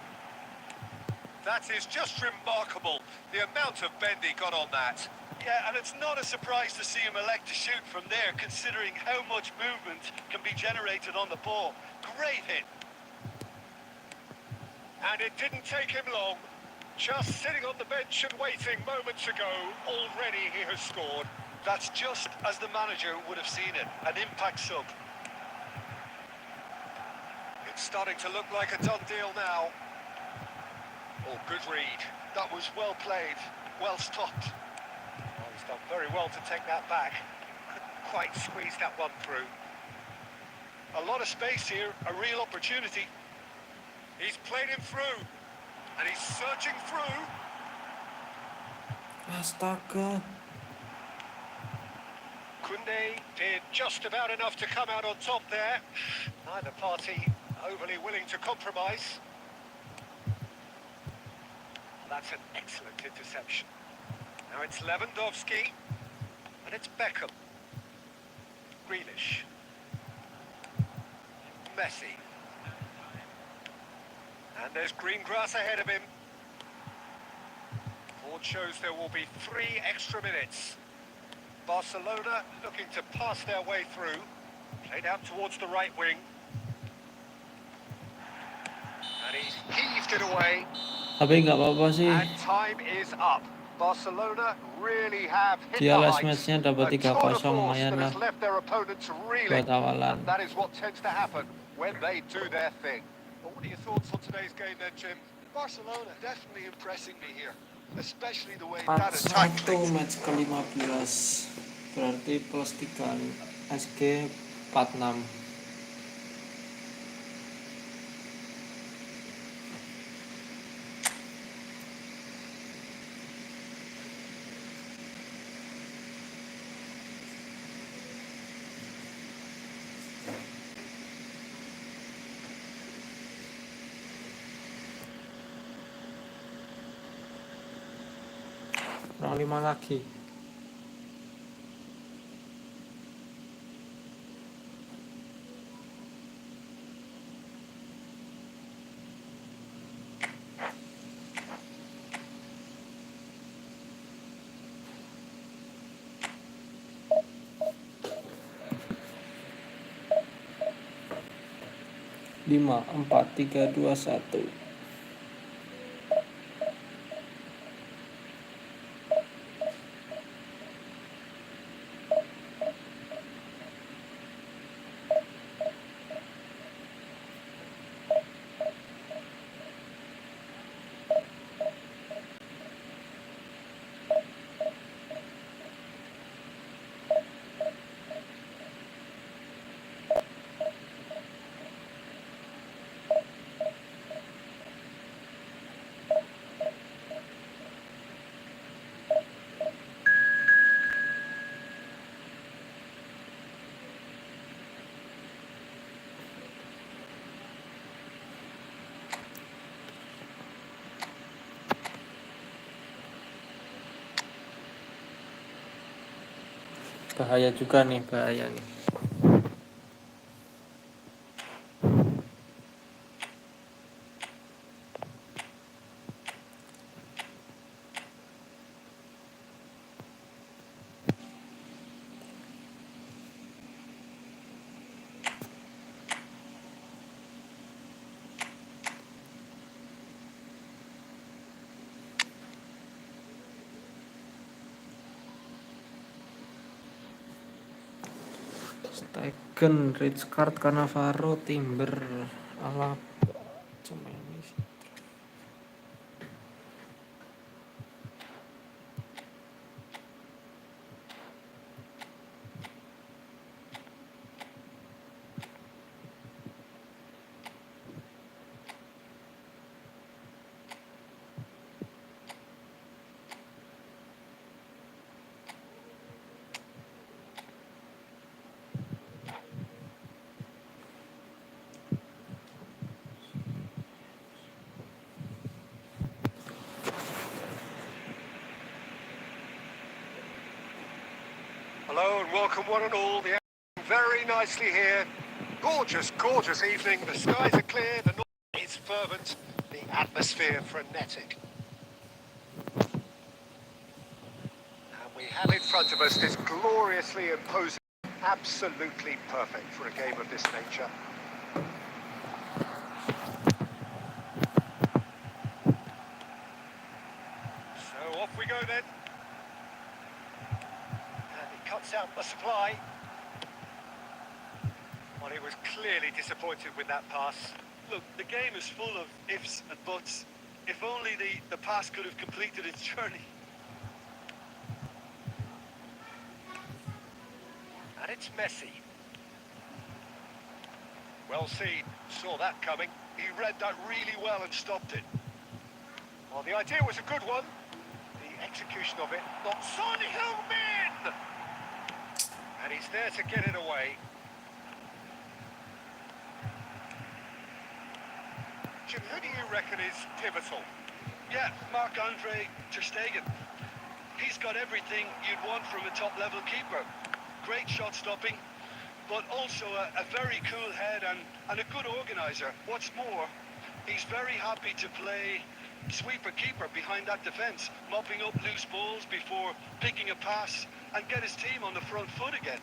That is just remarkable, the amount of bend he got on that. Yeah, and it's not a surprise to see him elect to shoot from there, considering how much movement can be generated on the ball. Great hit. And it didn't take him long. Just sitting on the bench and waiting moments ago, already he has scored. That's just as the manager would have seen it, an impact sub. It's starting to look like a done deal now. Oh, good read. That was well played, well stopped. Well, he's done very well to take that back. Couldn't quite squeeze that one through. A lot of space here, a real opportunity. He's played him through. And he's searching through. Astaga. Koundé did just about enough to come out on top there. Neither party overly willing to compromise. That's an excellent interception. Now it's Lewandowski. And it's Beckham. Grealish. Messi. And there's green grass ahead of him. Board shows there will be 3 extra minutes. Barcelona looking to pass their way through. Played out towards the right wing. And he's heaved it away. Tapi nggak apa-apa sih. And time is up. Barcelona really have hit Dia the last heights. match-nya dapat A tour de 3-0 force lumayan that lah has left their opponents reeling. buat awalan. And that is what tends to happen when they do their thing. But what are your thoughts on today's game then, Jim? Barcelona definitely impressing me here. especially the way that attack 4-1 clicked. match ke-15. Berarti plus 3 SG 46. Kurang 5 lagi. Lima, 4, 3, 2, 1. Bahaya juga nih, bahaya nih. Stegen, Rich Card, Cannavaro, Timber, Alaba, cuma ini sih. Hello and welcome one and all. The action very nicely here. Gorgeous, gorgeous evening. The skies are clear, the noise is fervent, the atmosphere frenetic. And we have in front of us this gloriously imposing, absolutely perfect for a game of this nature. So off we go then. And he cuts out the supply. Well, he was clearly disappointed with that pass. Look, the game is full of ifs and buts. If only the pass could have completed its journey. And it's Messi. Well seen, saw that coming. He read that really well and stopped it. Well, the idea was a good one. The execution of it, not Son Heung-min! And he's there to get it away. Jim, who do you reckon is pivotal? Yeah, Marc-Andre ter Stegen. He's got everything you'd want from a top-level keeper. Great shot stopping, but also a very cool head and a good organiser. What's more, he's very happy to play sweeper-keeper behind that defence, mopping up loose balls before picking a pass and get his team on the front foot again.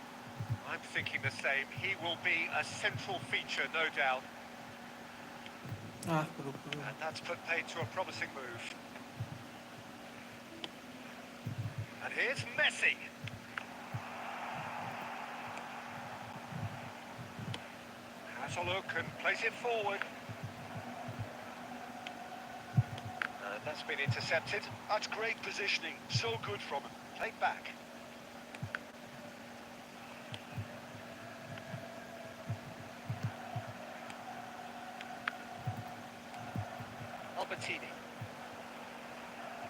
I'm thinking the same. He will be a central feature, no doubt. And that's put paid to a promising move. And here's Messi. Has a look and plays it forward. And That's been intercepted. That's great positioning. So good from him. Played back. Albertini.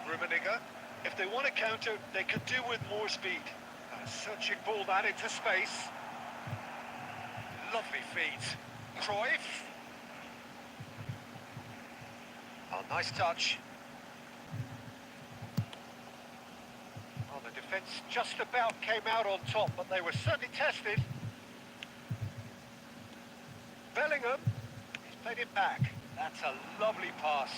Rummenigge. If they want to counter, they could do with more speed. A searching ball that into space. Lovely feet. Cruyff. Oh, nice touch. Oh, the defence just about came out on top, but they were certainly tested. Bellingham. He's played it back. That's a lovely pass.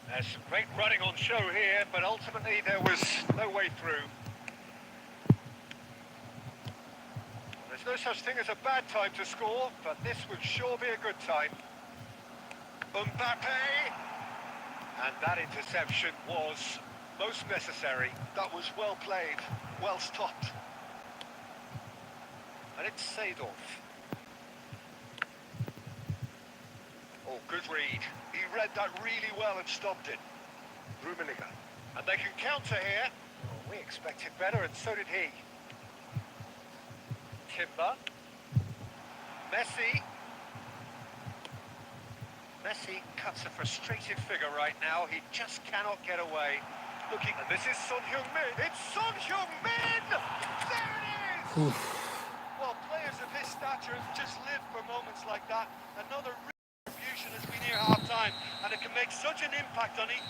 There's some great running on show here, but ultimately there was no way through. There's no such thing as a bad time to score, but this would sure be a good time. Mbappe! And that interception was most necessary. That was well played, well stopped. And it's Seedorf. Oh, good read. He read that really well and stopped it. Rummenigge. And they can counter here. Oh, we expected better, and so did he. Timber. Messi. Messi cuts a frustrated figure right now. He just cannot get away. Looking, and this is Son Heung-min. It's Son Heung-min! There it is! Well, players of his stature just live for moments like that. Another contribution as we near half-time, and it can make such an impact on each.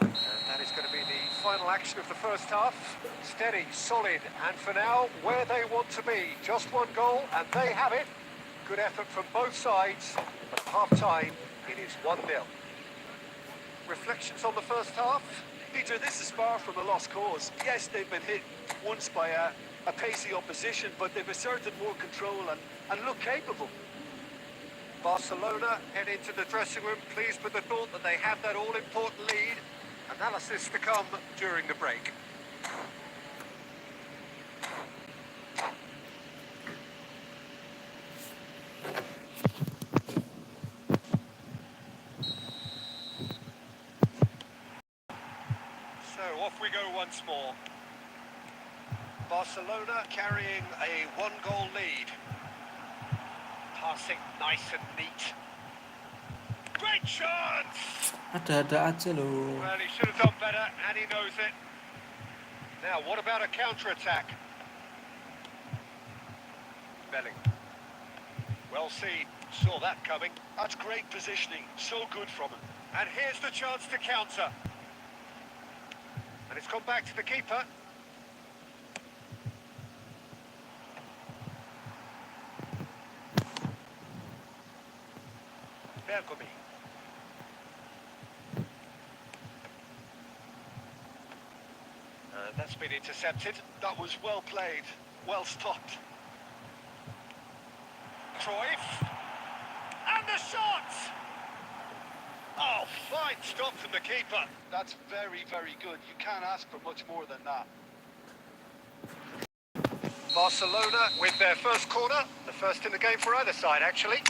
And that is going to be the final action of the first half. Steady, solid, and for now, where they want to be. Just one goal, and they have it. Good effort from both sides, but at half-time, it is 1-0. Reflections on the first half? Peter, this is far from a lost cause. Yes, they've been hit once by a pacey opposition, but they've asserted more control and look capable. Barcelona head into the dressing room, pleased with the thought that they have that all-important lead. Analysis to come during the break. So off we go once more. Barcelona carrying a one-goal lead. Passing nice and neat. Great chance! Ada-ada aja loh. Well, he should have done better, and he knows it. Now, what about a counter-attack? Bellingham. Well seen. Saw that coming. That's great positioning. So good from him. And here's the chance to counter. And it's gone back to the keeper. Bergomi. That's been intercepted. That was well played, well stopped. Cruyff. And the shot! Oh, fine stop from the keeper. That's very, very good. You can't ask for much more than that. Barcelona with their first corner. The first in the game for either side, actually.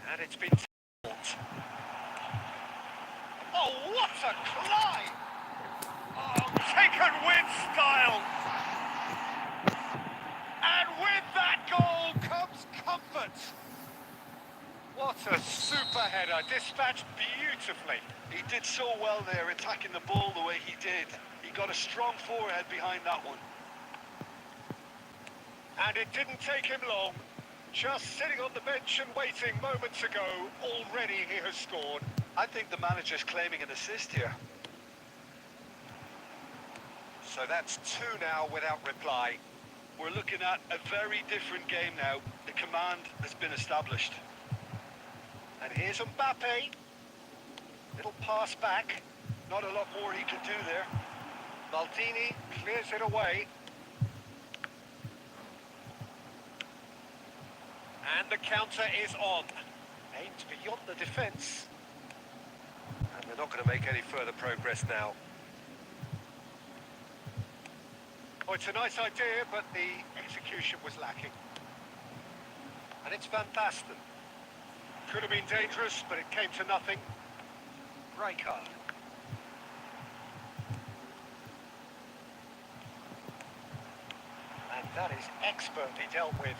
And it's been tackled. Oh, what a climb! Oh, taken with style! And with that goal comes comfort! What a super header, dispatched beautifully. He did so well there, attacking the ball the way he did. He got a strong forehead behind that one. And it didn't take him long. Just sitting on the bench and waiting moments ago, already he has scored. I think the manager's claiming an assist here. So that's two now without reply. we're looking at a very different game now. The command has been established. And here's Mbappe. Little pass back. Not a lot more he can do there. Maldini clears it away. And the counter is on. Aimed beyond the defence. And they're not going to make any further progress now. Oh, it's a nice idea, but the execution was lacking. And it's Van Basten. Could have been dangerous, but it came to nothing. Rijkaard. And that is expertly dealt with.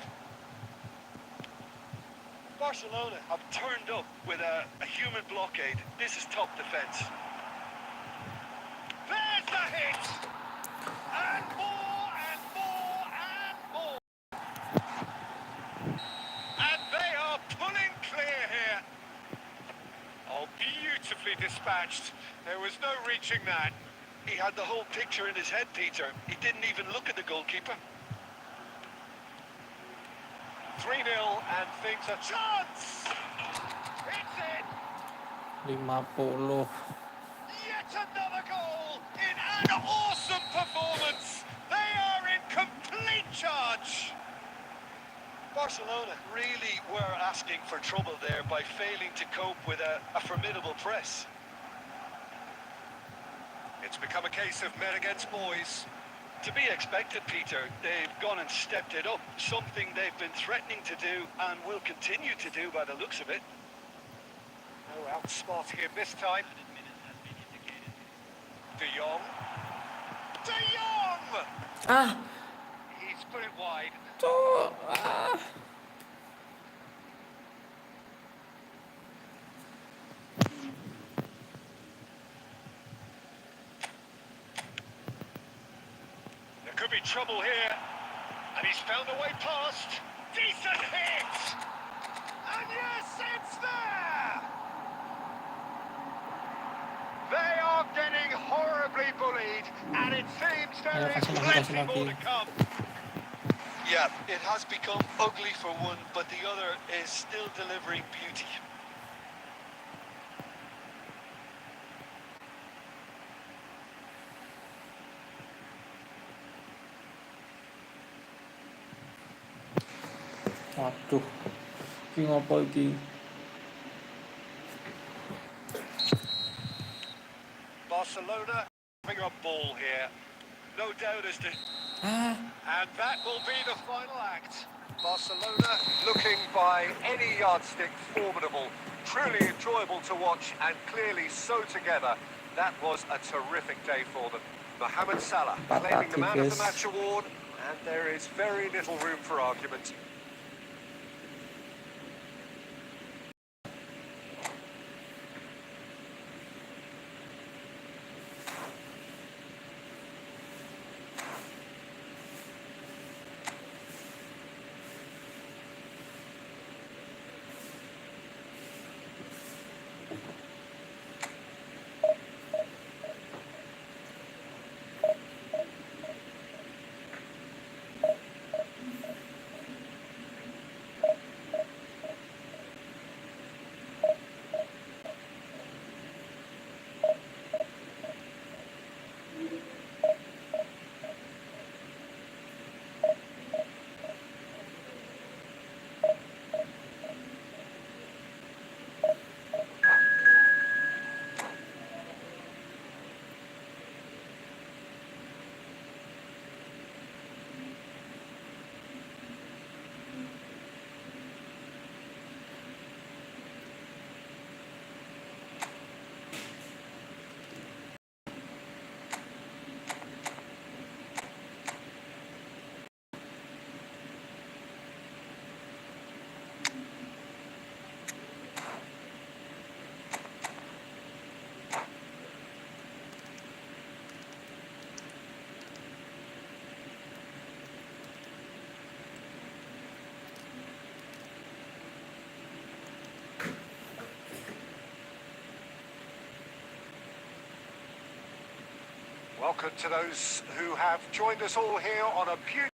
Barcelona have turned up with a human blockade. This is top defence. There's the hit! And more, and more, and more! And they are pulling clear here. Oh, beautifully dispatched. There was no reaching that. He had the whole picture in his head, Peter. He didn't even look at the goalkeeper. 3-0 and things are chance! It's it! 50. Yet another goal in an awesome performance! They are in complete charge! Barcelona really were asking for trouble there by failing to cope with a formidable press. It's become a case of men against boys. To be expected, Peter. They've gone and stepped it up, something they've been threatening to do and will continue to do by the looks of it. No outsmarting him this time. De Jong. De Jong! Ah, He's put it wide. tuh. Ah. There could be trouble here. And he's found a way past. Decent hit! And yes, it's there! They are getting horribly bullied, and it seems there is plenty more to come. Yeah, it has become ugly for one, but the other is still delivering beauty. Waduh. Iki ngopo iki? Barcelona having a ball here. No doubt as to... Ah, And that will be the final act. Barcelona looking by any yardstick formidable. Truly enjoyable to watch and clearly so together. That was a terrific day for them. Mohamed Salah claiming the Man of the Match award, and there is very little room for argument. Welcome to those who have joined us all here on a beautiful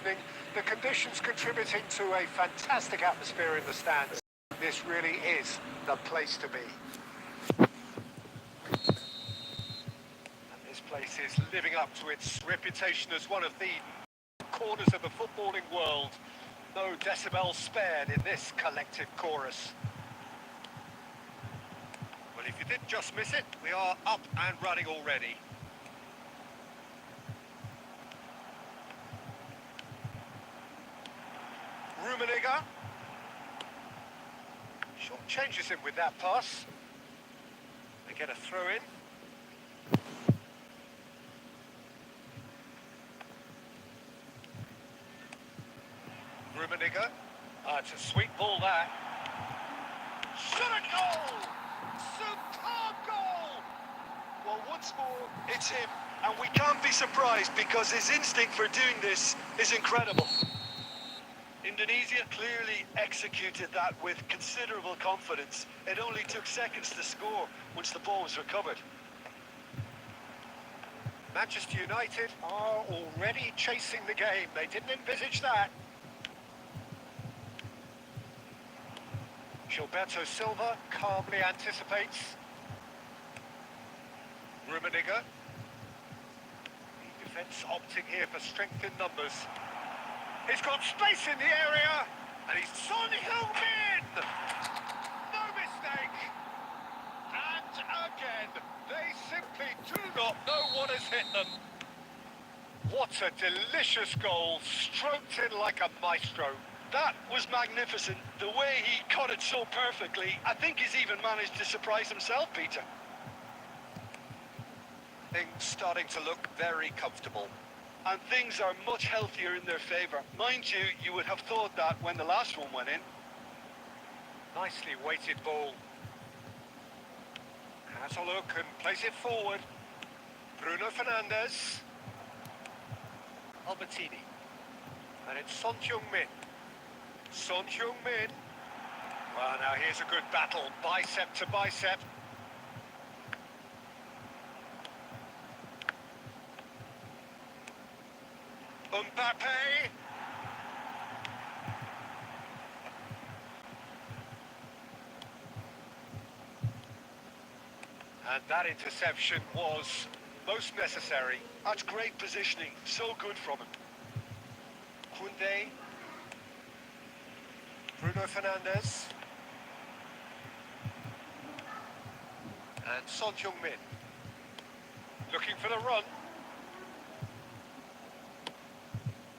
evening. The conditions contributing to a fantastic atmosphere in the stands. This really is the place to be. And this place is living up to its reputation as one of the corners of the footballing world. No decibels spared in this collective chorus. Well, if you did just miss it, we are up and running already. Rummenigge. Short changes him with that pass. They get a throw in. Rummenigge. It's a sweet ball that. Shot a goal! Superb goal! Well, once more, it's him. And we can't be surprised because his instinct for doing this is incredible. Indonesia clearly executed that with considerable confidence. It only took seconds to score once the ball was recovered. Manchester United are already chasing the game. They didn't envisage that. Gilberto Silva calmly anticipates. Rummenigge. The defence opting here for strength in numbers. He's got space in the area, and he's Son Heung-min! No mistake! And again, they simply do not know what has hit them. What a delicious goal, stroked in like a maestro. That was magnificent. The way he caught it so perfectly. I think he's even managed to surprise himself, Peter. Things starting to look very comfortable. And things are much healthier in their favour. Mind you, you would have thought that when the last one went in. Nicely weighted ball. Has a look and plays it forward. Bruno Fernandes. Albertini. And it's Son Heung-min. Son Heung-min. Well, now here's a good battle, bicep to bicep. Mbappe. And that interception was most necessary. That's great positioning. So good from him. Koundé. Bruno Fernandes. And Son Heung-min. Looking for the run.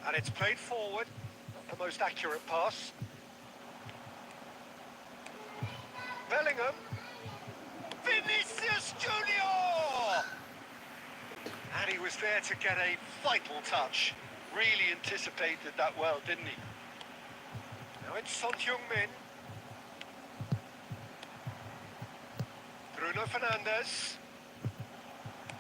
And it's played forward. Not the most accurate pass. Bellingham. Vinicius Junior! And he was there to get a vital touch. Really anticipated that well, didn't he? Now it's Son Heung-min. Bruno Fernandes.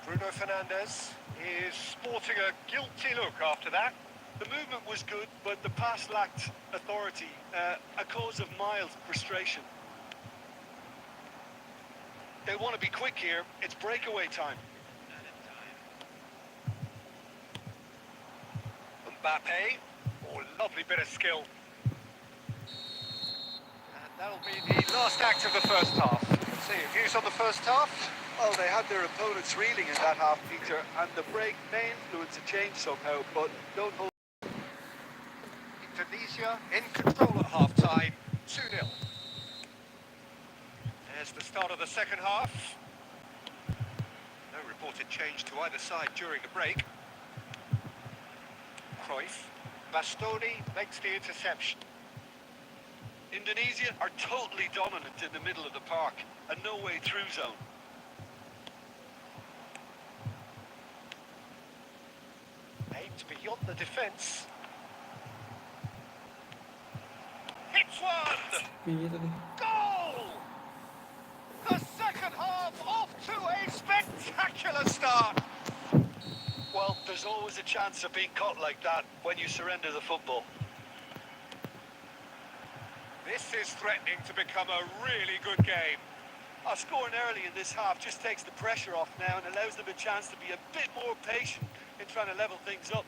Bruno Fernandes is sporting a guilty look after that. The movement was good, but the pass lacked authority, a cause of mild frustration. They want to be quick here. It's breakaway time. Mbappe. Oh, lovely bit of skill. And that'll be the last act of the first half. Let's see, views on the first half? Well, they had their opponents reeling in that half, Peter, and the break may influence a change somehow, but don't hold. Indonesia in control at half-time, 2-0. There's the start of the second half. No reported change to either side during the break. Cruyff. Bastoni makes the interception. Indonesia are totally dominant in the middle of the park, a no-way through zone. Aimed beyond the defence. Hits one! Goal! The second half off to a spectacular start. Well, there's always a chance of being caught like that when you surrender the football. This is threatening to become a really good game. Scoring early in this half just takes the pressure off now and allows them a chance to be a bit more patient in trying to level things up.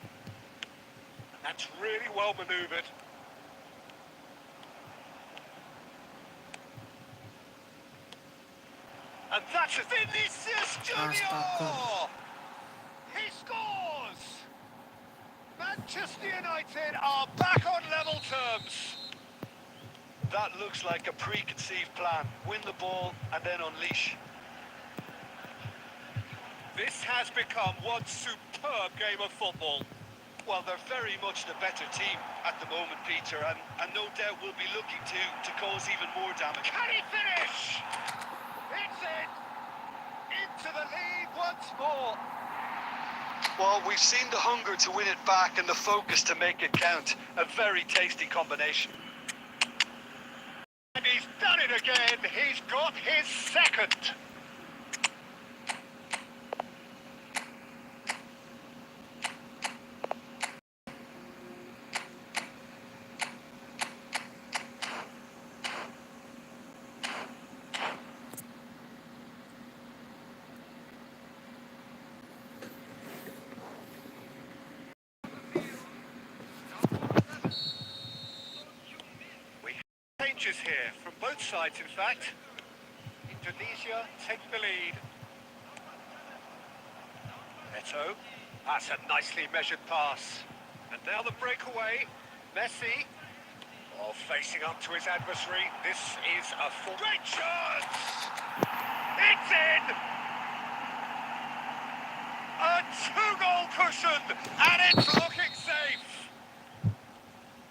That's really well manoeuvred. And that's Vinicius Junior! Astaga. He scores! Manchester United are back on level terms. That looks like a preconceived plan. Win the ball and then unleash. This has become one superb game of football. Well, they're very much the better team at the moment, Peter, and no doubt will be looking to cause even more damage. Can he finish? It's in! Into the lead once more. Well, we've seen the hunger to win it back and the focus to make it count. A very tasty combination. And he's done it again. He's got his second. Changes here from both sides, in fact. Indonesia take the lead. Eto. That's a nicely measured pass. And now the breakaway. Messi. Oh, facing up to his adversary. This is a full... Great chance! It's in! A two-goal cushion, and it's looking safe.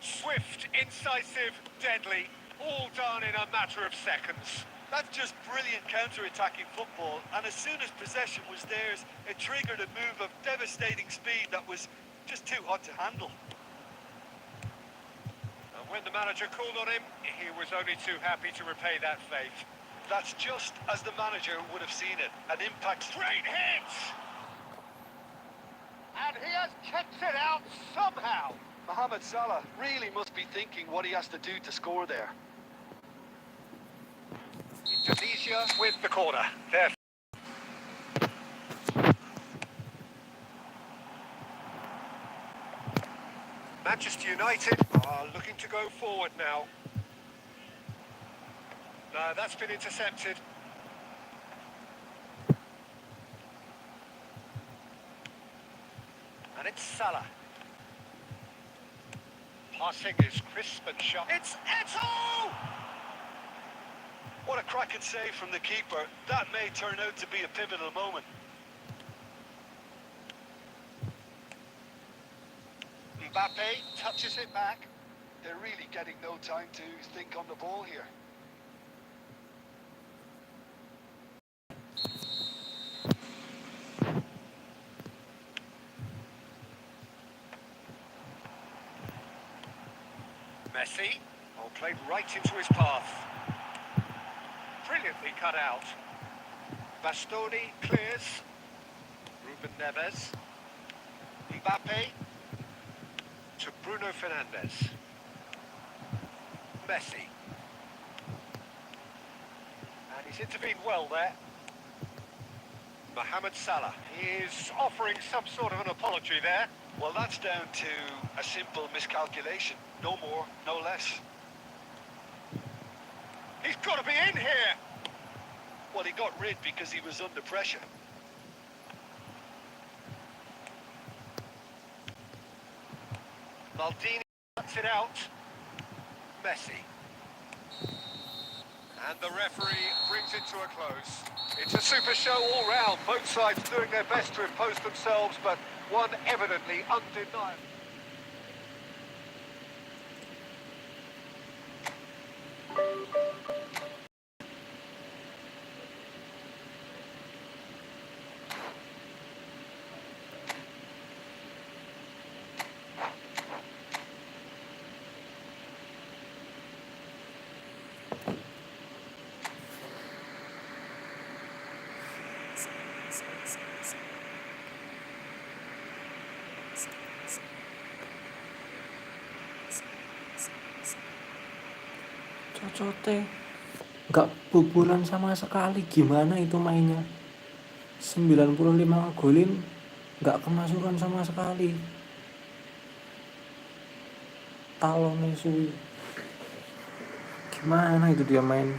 Swift, incisive, deadly. All done in a matter of seconds. That's just brilliant counter-attacking football, and as soon as possession was theirs, it triggered a move of devastating speed that was just too hot to handle. And when the manager called on him, he was only too happy to repay that faith. That's just as the manager would have seen it. An impact... Great hit! And he has kept it out somehow. Mohamed Salah really must be thinking what he has to do to score there. Indonesia with the corner. There. Manchester United are looking to go forward now. No, that's been intercepted. And it's Salah. Passing is crisp and sharp. It's Eto! What a cracking save from the keeper. That may turn out to be a pivotal moment. Mbappe touches it back. They're really getting no time to think on the ball here. Messi, played right into his path. Brilliantly cut out. Bastoni clears. Ruben Neves. Mbappe to Bruno Fernandes. Messi. And he's intervened well there. Mohamed Salah. He is offering some sort of an apology there. Well, that's down to a simple miscalculation. No more, no less. He's got to be in here! Well, he got rid because he was under pressure. Maldini cuts it out. Messi. And the referee brings it to a close. It's a super show all round. Both sides doing their best to impose themselves, but one evidently undeniable. Cocote nggak bobolan sama sekali, gimana itu mainnya? 95 golin nggak kemasukan sama sekali. talonnya suwi. Gimana itu dia main?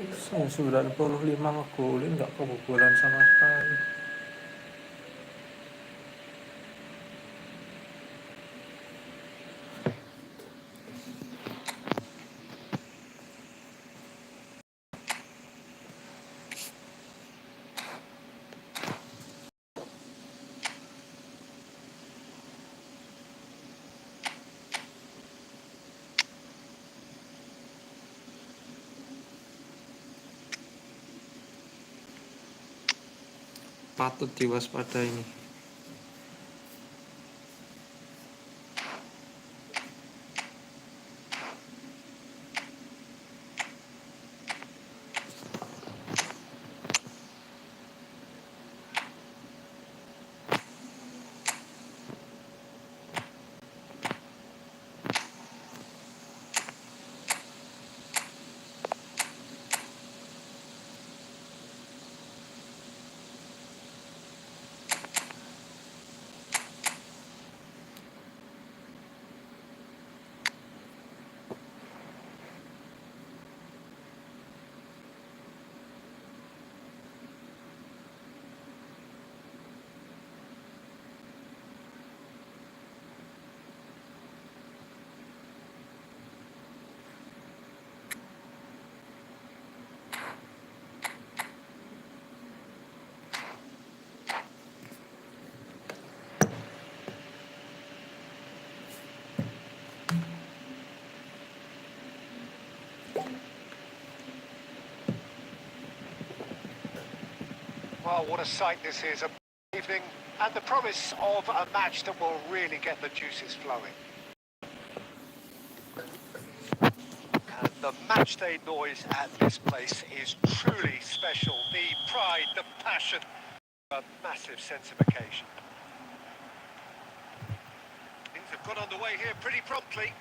Bisa 95 ngegolin nggak kebobolan sama sekali. Patut diwaspadai ini. Well, what a sight this is. An evening and the promise of a match that will really get the juices flowing. And the matchday noise at this place is truly special. The pride, the passion, a massive sense of occasion. Things have got underway here pretty promptly.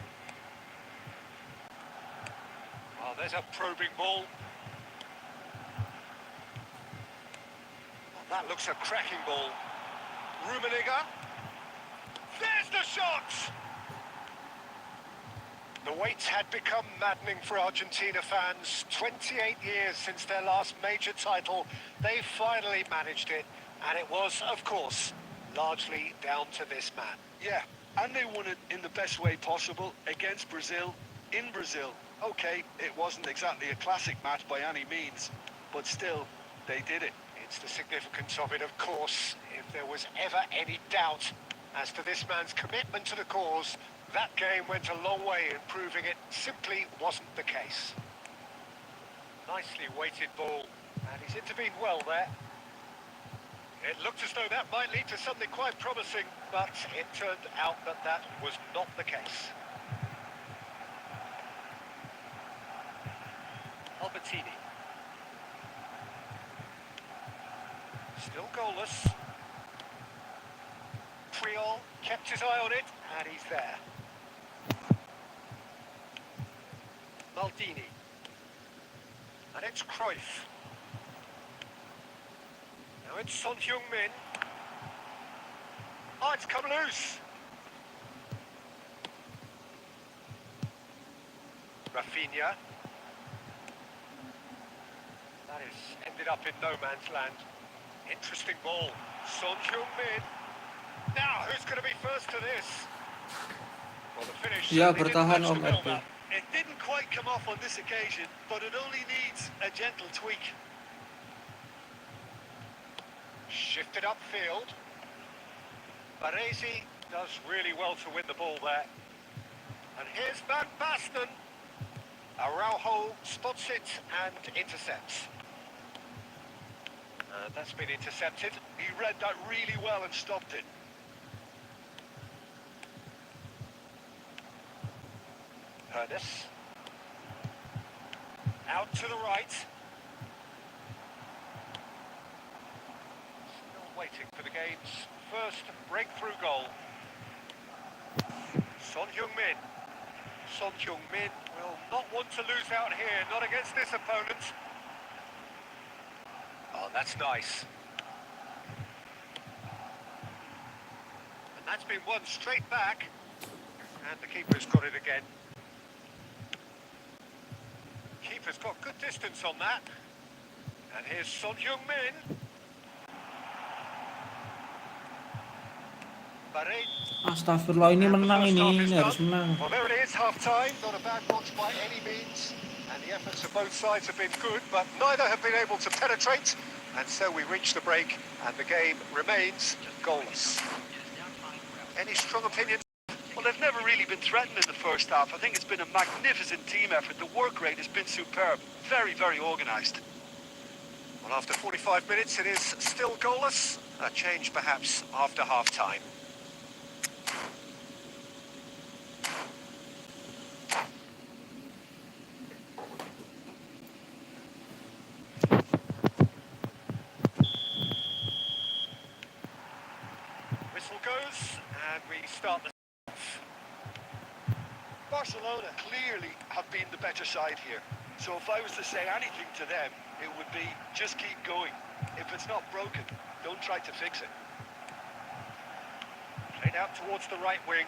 Well, there's a probing ball. That looks a cracking ball. Rummenigge. There's the shot! The wait had become maddening for Argentina fans. 28 years since their last major title. They finally managed it, and it was, of course, largely down to this man. Yeah, and they won it in the best way possible against Brazil, in Brazil. Okay, it wasn't exactly a classic match by any means, but still, they did it. It's the significance of it, of course. If there was ever any doubt as to this man's commitment to the cause, that game went a long way in proving it simply wasn't the case. Nicely weighted ball, and he's intervened well there. It looked as though that might lead to something quite promising, but it turned out that that was not the case. Albertini. Still goalless. Priol kept his eye on it, and he's there. Maldini. And it's Cruyff. Now it's Son Heung-min. Oh, it's come loose. Rafinha. That has ended up in no man's land. Interesting ball. Son Heung-min. Now, who's going to be first to this? Well, the finish Ya, certainly didn't bertahan match the Om build RP. up. It didn't quite come off on this occasion, but it only needs a gentle tweak. Shifted upfield. Baresi does really well to win the ball there. And here's Van Basten. Araujo spots it and intercepts. That's been intercepted. He read that really well and stopped it. Hernus. Out to the right. Still waiting for the game's first breakthrough goal. Son Heung-min. Son Heung-min will not want to lose out here, not against this opponent. Oh, that's nice. And that's been won straight back. And the keeper's got it again. Keeper's got good distance on that. And here's Son Heung-min. Astagfirullah, ini menang ini harus menang. Well, there it is, half-time. Not a bad watch by any means. And the efforts of both sides have been good, but neither have been able to penetrate. And so we reach the break, and the game remains goalless. Any strong opinions? Well, they've never really been threatened in the first half. I think it's been a magnificent team effort. The work rate has been superb. Very, very organised. Well, after 45 minutes, it is still goalless. A change, perhaps, after half-time. Whistle goes, and we start the... Barcelona clearly have been the better side here. So if I was to say anything to them, it would be just keep going. If it's not broken, don't try to fix it. Played out towards the right wing.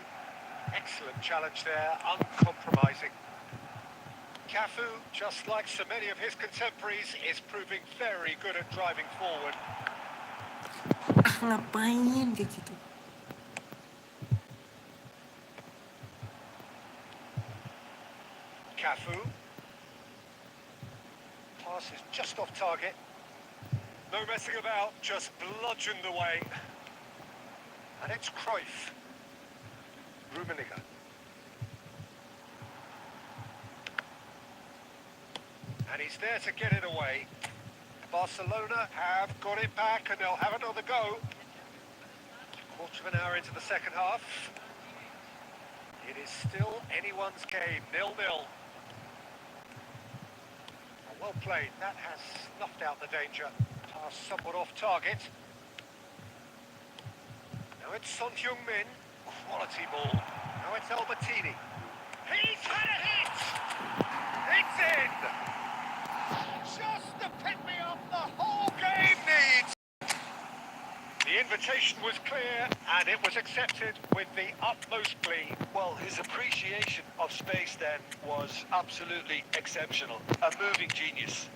Excellent challenge there, uncompromising. Cafu, just like so many of his contemporaries, is proving very good at driving forward. Ngapain kayak gitu? Cafu. Pass is just off target. No messing about, just bludgeoned away. And it's Cruyff. Rummenigge. And he's there to get it away. Barcelona have got it back and they'll have another go. Quarter of an hour into the second half. It is still anyone's game, 0-0. Well played, that has snuffed out the danger. Pass somewhat off target. Now it's Son Heung-min. Quality ball. Now it's Albertini. He's had a hit! It's in! Just the pick-me-up the whole game needs! The invitation was clear and it was accepted with the utmost glee. Well, his appreciation of space then was absolutely exceptional. A moving genius.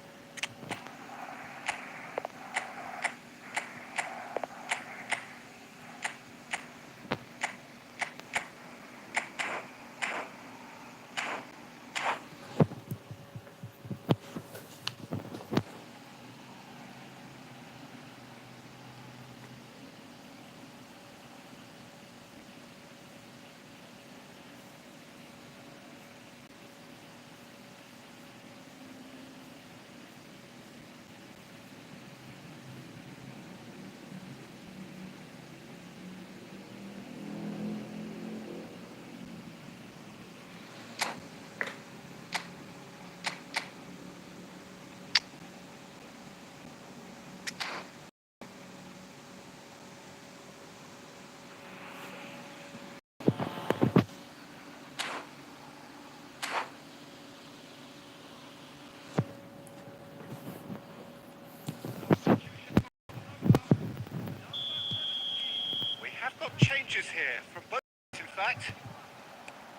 We have got changes here from both, in fact.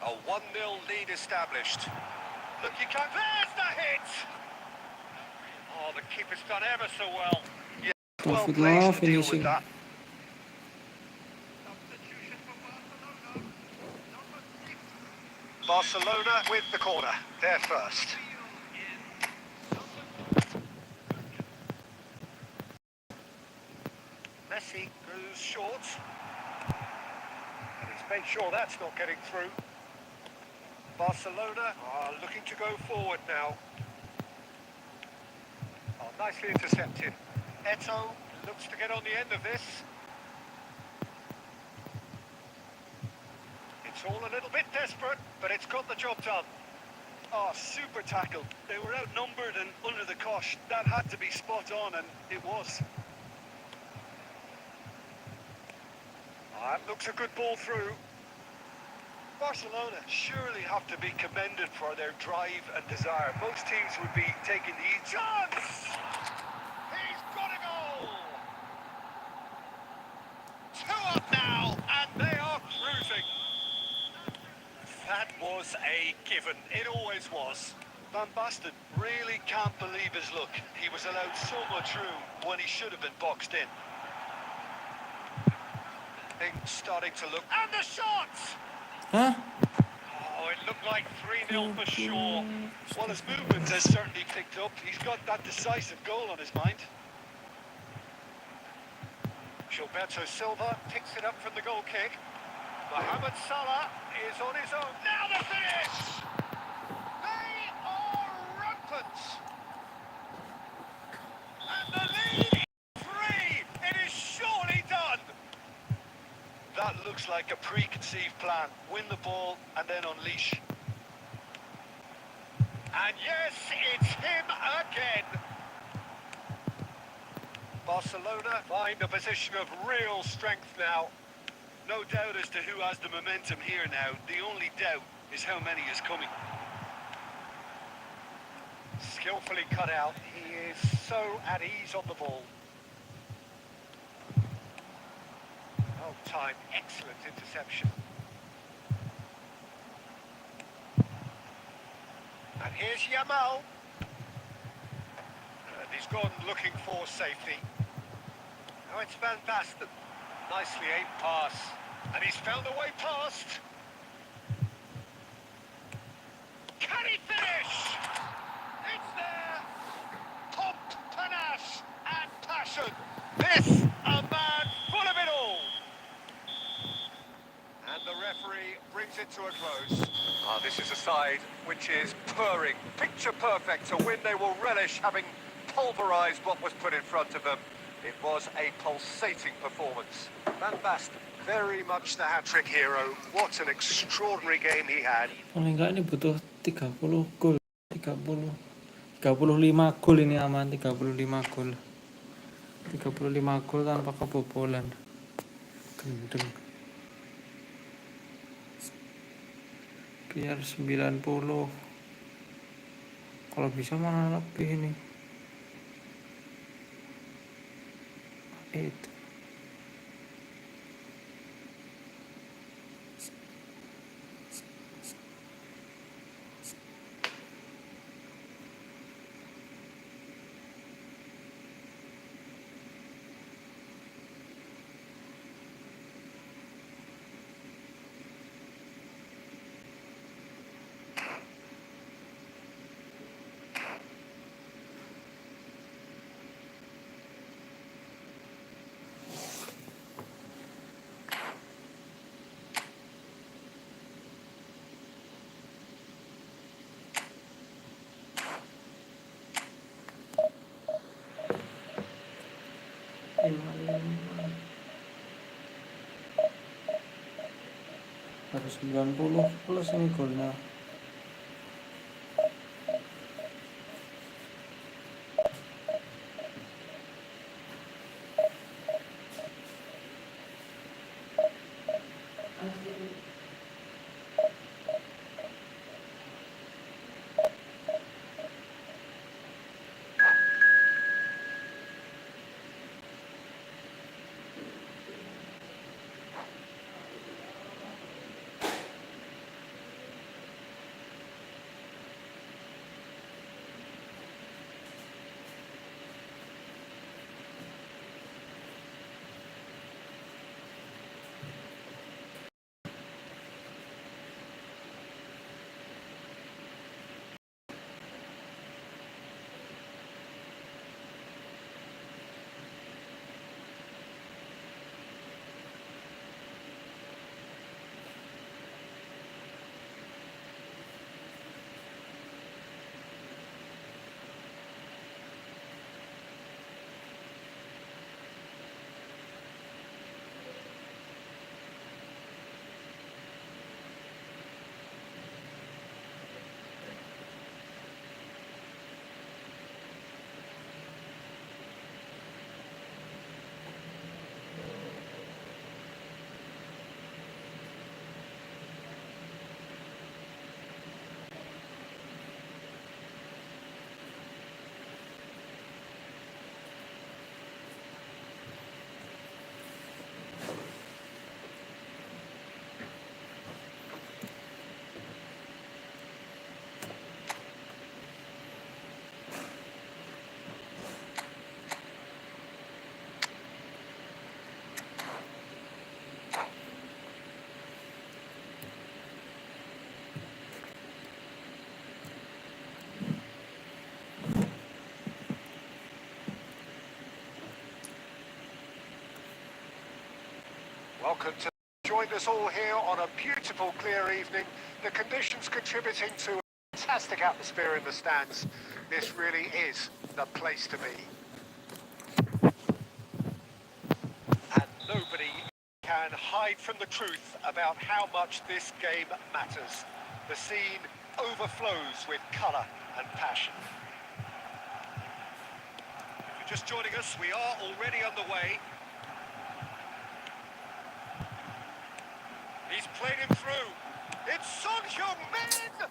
A 1-0 lead established. Look, you can't... There's the hit! Oh, the keeper's done ever so well. Well David placed Law to deal with finishing. that. Barcelona with the corner. They're first. Messi goes short. And he's made sure that's not getting through. Barcelona are looking to go forward now. Oh, nicely intercepted. Eto looks to get on the end of this. It's all a little bit desperate, but it's got the job done. Oh, super tackle. They were outnumbered and under the cosh. That had to be spot on, and it was. That looks a good ball through. Barcelona surely have to be commended for their drive and desire. Most teams would be taking the easy. Chance! He's got a goal! 2 up now, and they are cruising. That was a given. It always was. Van Basten really can't believe his luck. He was allowed so much room when he should have been boxed in. Things starting to look... And the shots! Hah? Oh, it looked like 3-0 for sure. Well, his movement has certainly picked up. He's got that decisive goal on his mind. Gilberto Silva picks it up from the goal kick. Mohamed Salah is on his own. Now the finish! They are rampant! And the lead is 3! It is surely done! That looks like a preconceived plan. Win the ball and then unleash. And yes, it's him again! Barcelona find a position of real strength now. No doubt as to who has the momentum here now. The only doubt is how many is coming. Skillfully cut out. He is so at ease on the ball. Oh, time. Excellent interception. And here's Yamal. And he's gone looking for safety. Now it's Van Basten. Nicely aimed pass. And he's found a way past. Can he finish? It's there. Pomp, panache, and passion. This, a man full of it all. And the referee brings it to a close. Ah, this is a side which is purring. Picture perfect, a win they will relish, having pulverised what was put in front of them. It was a pulsating performance. Van Basten, very much the hat-trick hero. What an extraordinary game he had. Paling enggak ini butuh 30 gol. 35 gol ini aman, 35 gol. 35 gol tanpa kebobolan. Gendeng. Biar 90. Kalau bisa mana lebih ini. Itu. Harus 90 plus ini golnya. Welcome to join us all here on a beautiful, clear evening. The conditions contributing to a fantastic atmosphere in the stands. This really is the place to be. And nobody can hide from the truth about how much this game matters. The scene overflows with colour and passion. If you're just joining us, we are already underway. He's played him through. It's Son Heung-min!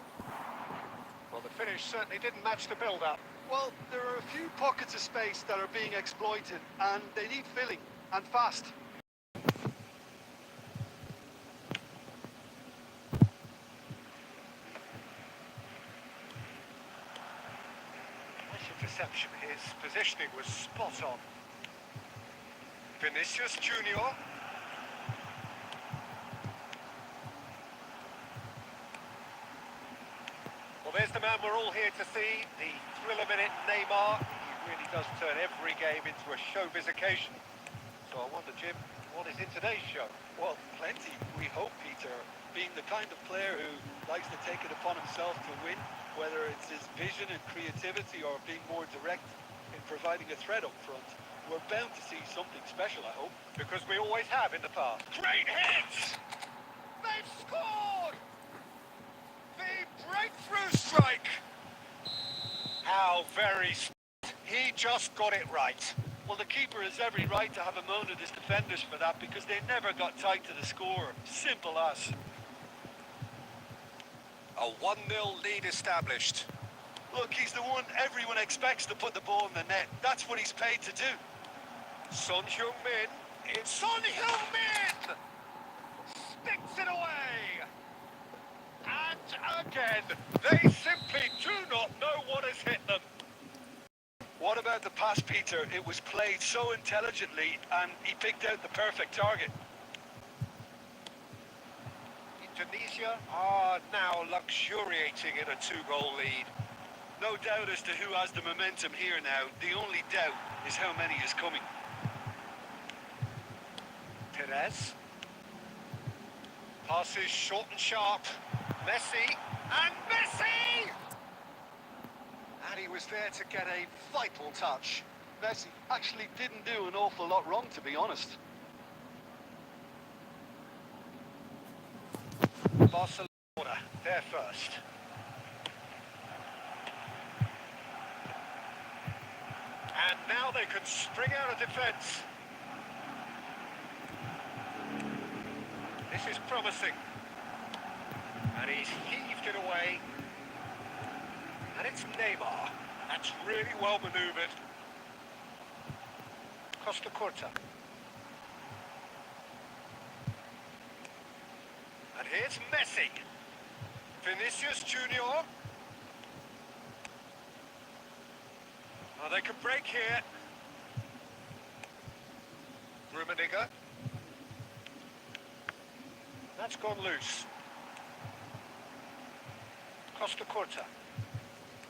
Well, the finish certainly didn't match the build-up. Well, there are a few pockets of space that are being exploited, and they need filling, and fast. Nice interception. His positioning was spot on. Vinicius Junior. Well, there's the man we're all here to see, the thriller-minute Neymar. He really does turn every game into a showbiz occasion. So I wonder, Jim, what is in today's show? Well, plenty, we hope, Peter. Being the kind of player who likes to take it upon himself to win, whether it's his vision and creativity or being more direct in providing a threat up front, we're bound to see something special, I hope. Because we always have in the past. Great hits! They've scored! The breakthrough strike! How very he just got it right. Well, the keeper has every right to have a moan at his defenders for that because they never got tight to the score. Simple as. A 1-0 lead established. Look, he's the one everyone expects to put the ball in the net. That's what he's paid to do. Son Heung-min. It's Son Heung-min! Sticks it away! And again, they simply do not know what has hit them. What about the pass, Peter? It was played so intelligently and he picked out the perfect target. Indonesia are now luxuriating in a 2-goal lead. No doubt as to who has the momentum here now. The only doubt is how many is coming. Perez. Passes short and sharp. Messi. And Messi! And he was there to get a vital touch. Messi actually didn't do an awful lot wrong, to be honest. Barcelona, they're first. And now they can spring out of defence. This is promising. And he's heaved it away. And it's Neymar. That's really well manoeuvred. Costa Curta. And here's Messi. Vinicius Junior. Oh, they can break here. Rummenigge. That's gone loose. Costa Curta.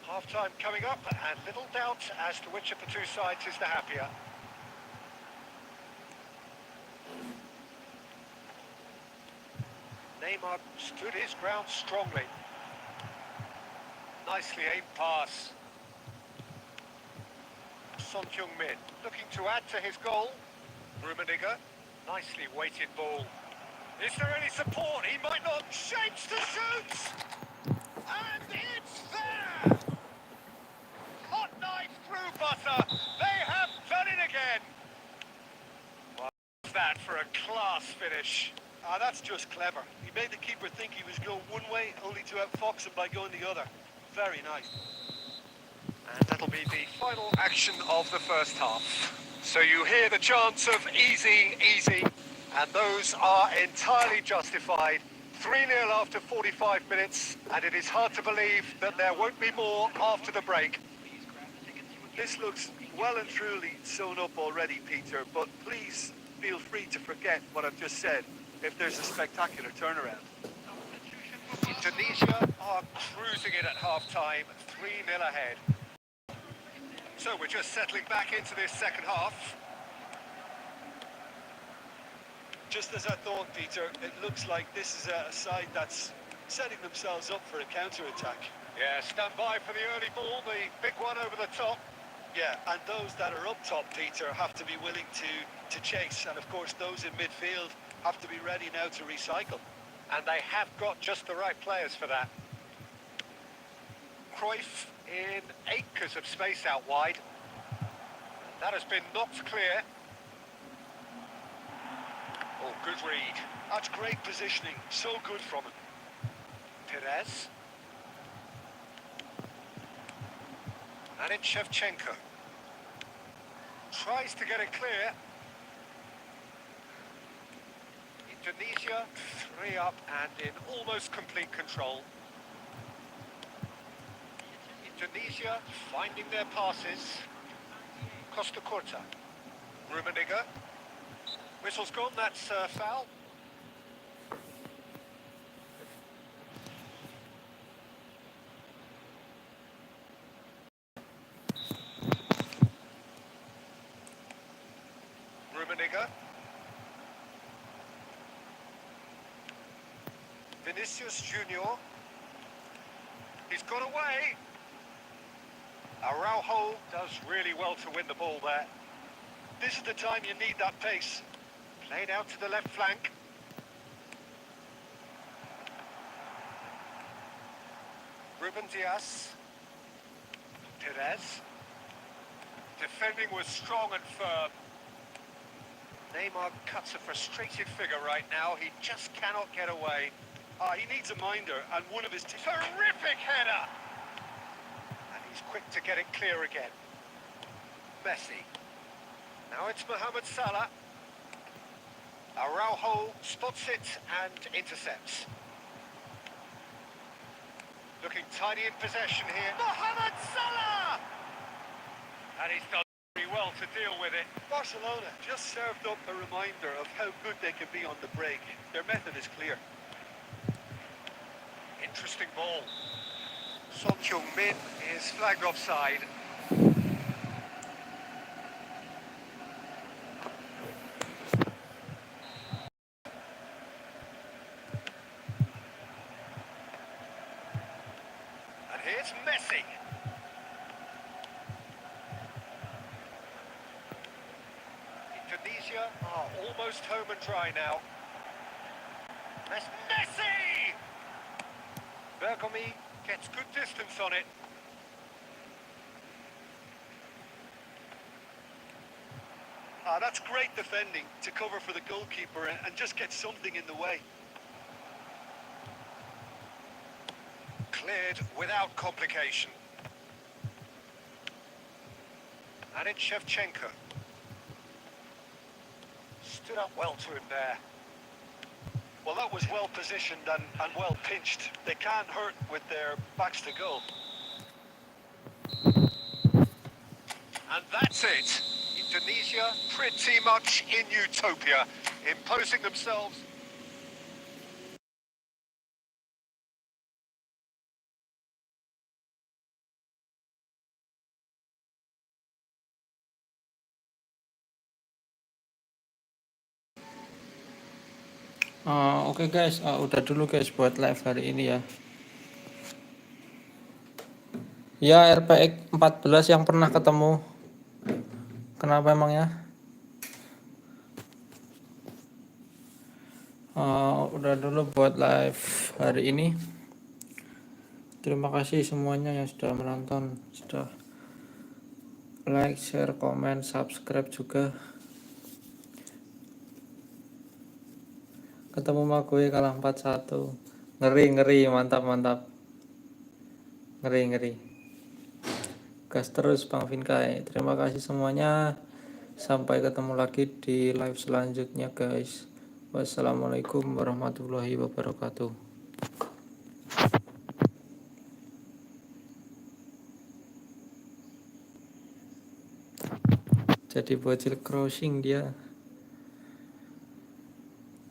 Half-time coming up, and little doubt as to which of the two sides is the happier. Neymar stood his ground strongly. Nicely aimed pass. Son Heung-min looking to add to his goal. Rummenigge, nicely weighted ball. Is there any support? He might not. Shapes to shoot! And it's there! Hot knife through butter. They have done it again. What's that for a class finish? Ah, that's just clever. He made the keeper think he was going one way, only to outfox him by going the other. Very nice. And that'll be the final action of the first half. So you hear the chants of easy, easy, and those are entirely justified. 3-0 after 45 minutes, and it is hard to believe that there won't be more after the break. This looks well and truly sewn up already, Peter, but please feel free to forget what I've just said if there's a spectacular turnaround. Indonesia are cruising it at half-time, 3-0 ahead. So we're just settling back into this second half. Just as I thought, Peter, it looks like this is a side that's setting themselves up for a counter-attack. Yeah, stand by for the early ball, the big one over the top. Yeah, and those that are up top, Peter, have to be willing to chase. And of course, those in midfield have to be ready now to recycle. And they have got just the right players for that. Cruyff in acres of space out wide. That has been knocked clear. Oh, good read. That's great positioning. So good from him. Perez. And it's Shevchenko. Tries to get it clear. Indonesia, 3 up and in almost complete control. Indonesia finding their passes. Costa Curta. Rummenigge. Whistle's gone, that's foul. Rummenigge. Vinicius Junior. He's got away. Araujo does really well to win the ball there. This is the time you need that pace. Played out to the left flank. Ruben Diaz. Perez. Defending was strong and firm. Neymar cuts a frustrated figure right now. He just cannot get away. He needs a minder, and one of his... Terrific header! And he's quick to get it clear again. Messi. Now it's Mohamed Salah. Araujo spots it and intercepts. Looking tidy in possession here. Mohamed Salah! And he's done very well to deal with it. Barcelona just served up a reminder of how good they can be on the break. Their method is clear. Interesting ball. Son Heung-min is flagged offside. And here's Messi. Indonesia are almost home and dry now. That's Messi! Bergomi gets good distance on it. That's great defending to cover for the goalkeeper and just get something in the way. Cleared without complication. And it's Shevchenko. Stood up well to him there. Well, that was well positioned and well pinched. They can't hurt with their backs to goal. And that's it. Indonesia pretty much in utopia, imposing themselves. Oke guys, udah dulu guys buat live hari ini ya. Ya RPX 14 yang pernah ketemu. Kenapa emangnya? Udah dulu buat live hari ini. Terima kasih semuanya yang sudah menonton, sudah like, share, komen, subscribe juga. Ketemu sama gue kalah 4-1. Ngeri, mantap. Ngeri. Gas terus Bang Vinkai. Terima kasih semuanya. Sampai ketemu lagi di live selanjutnya guys. Wassalamualaikum warahmatullahi wabarakatuh. Jadi bocil crossing dia.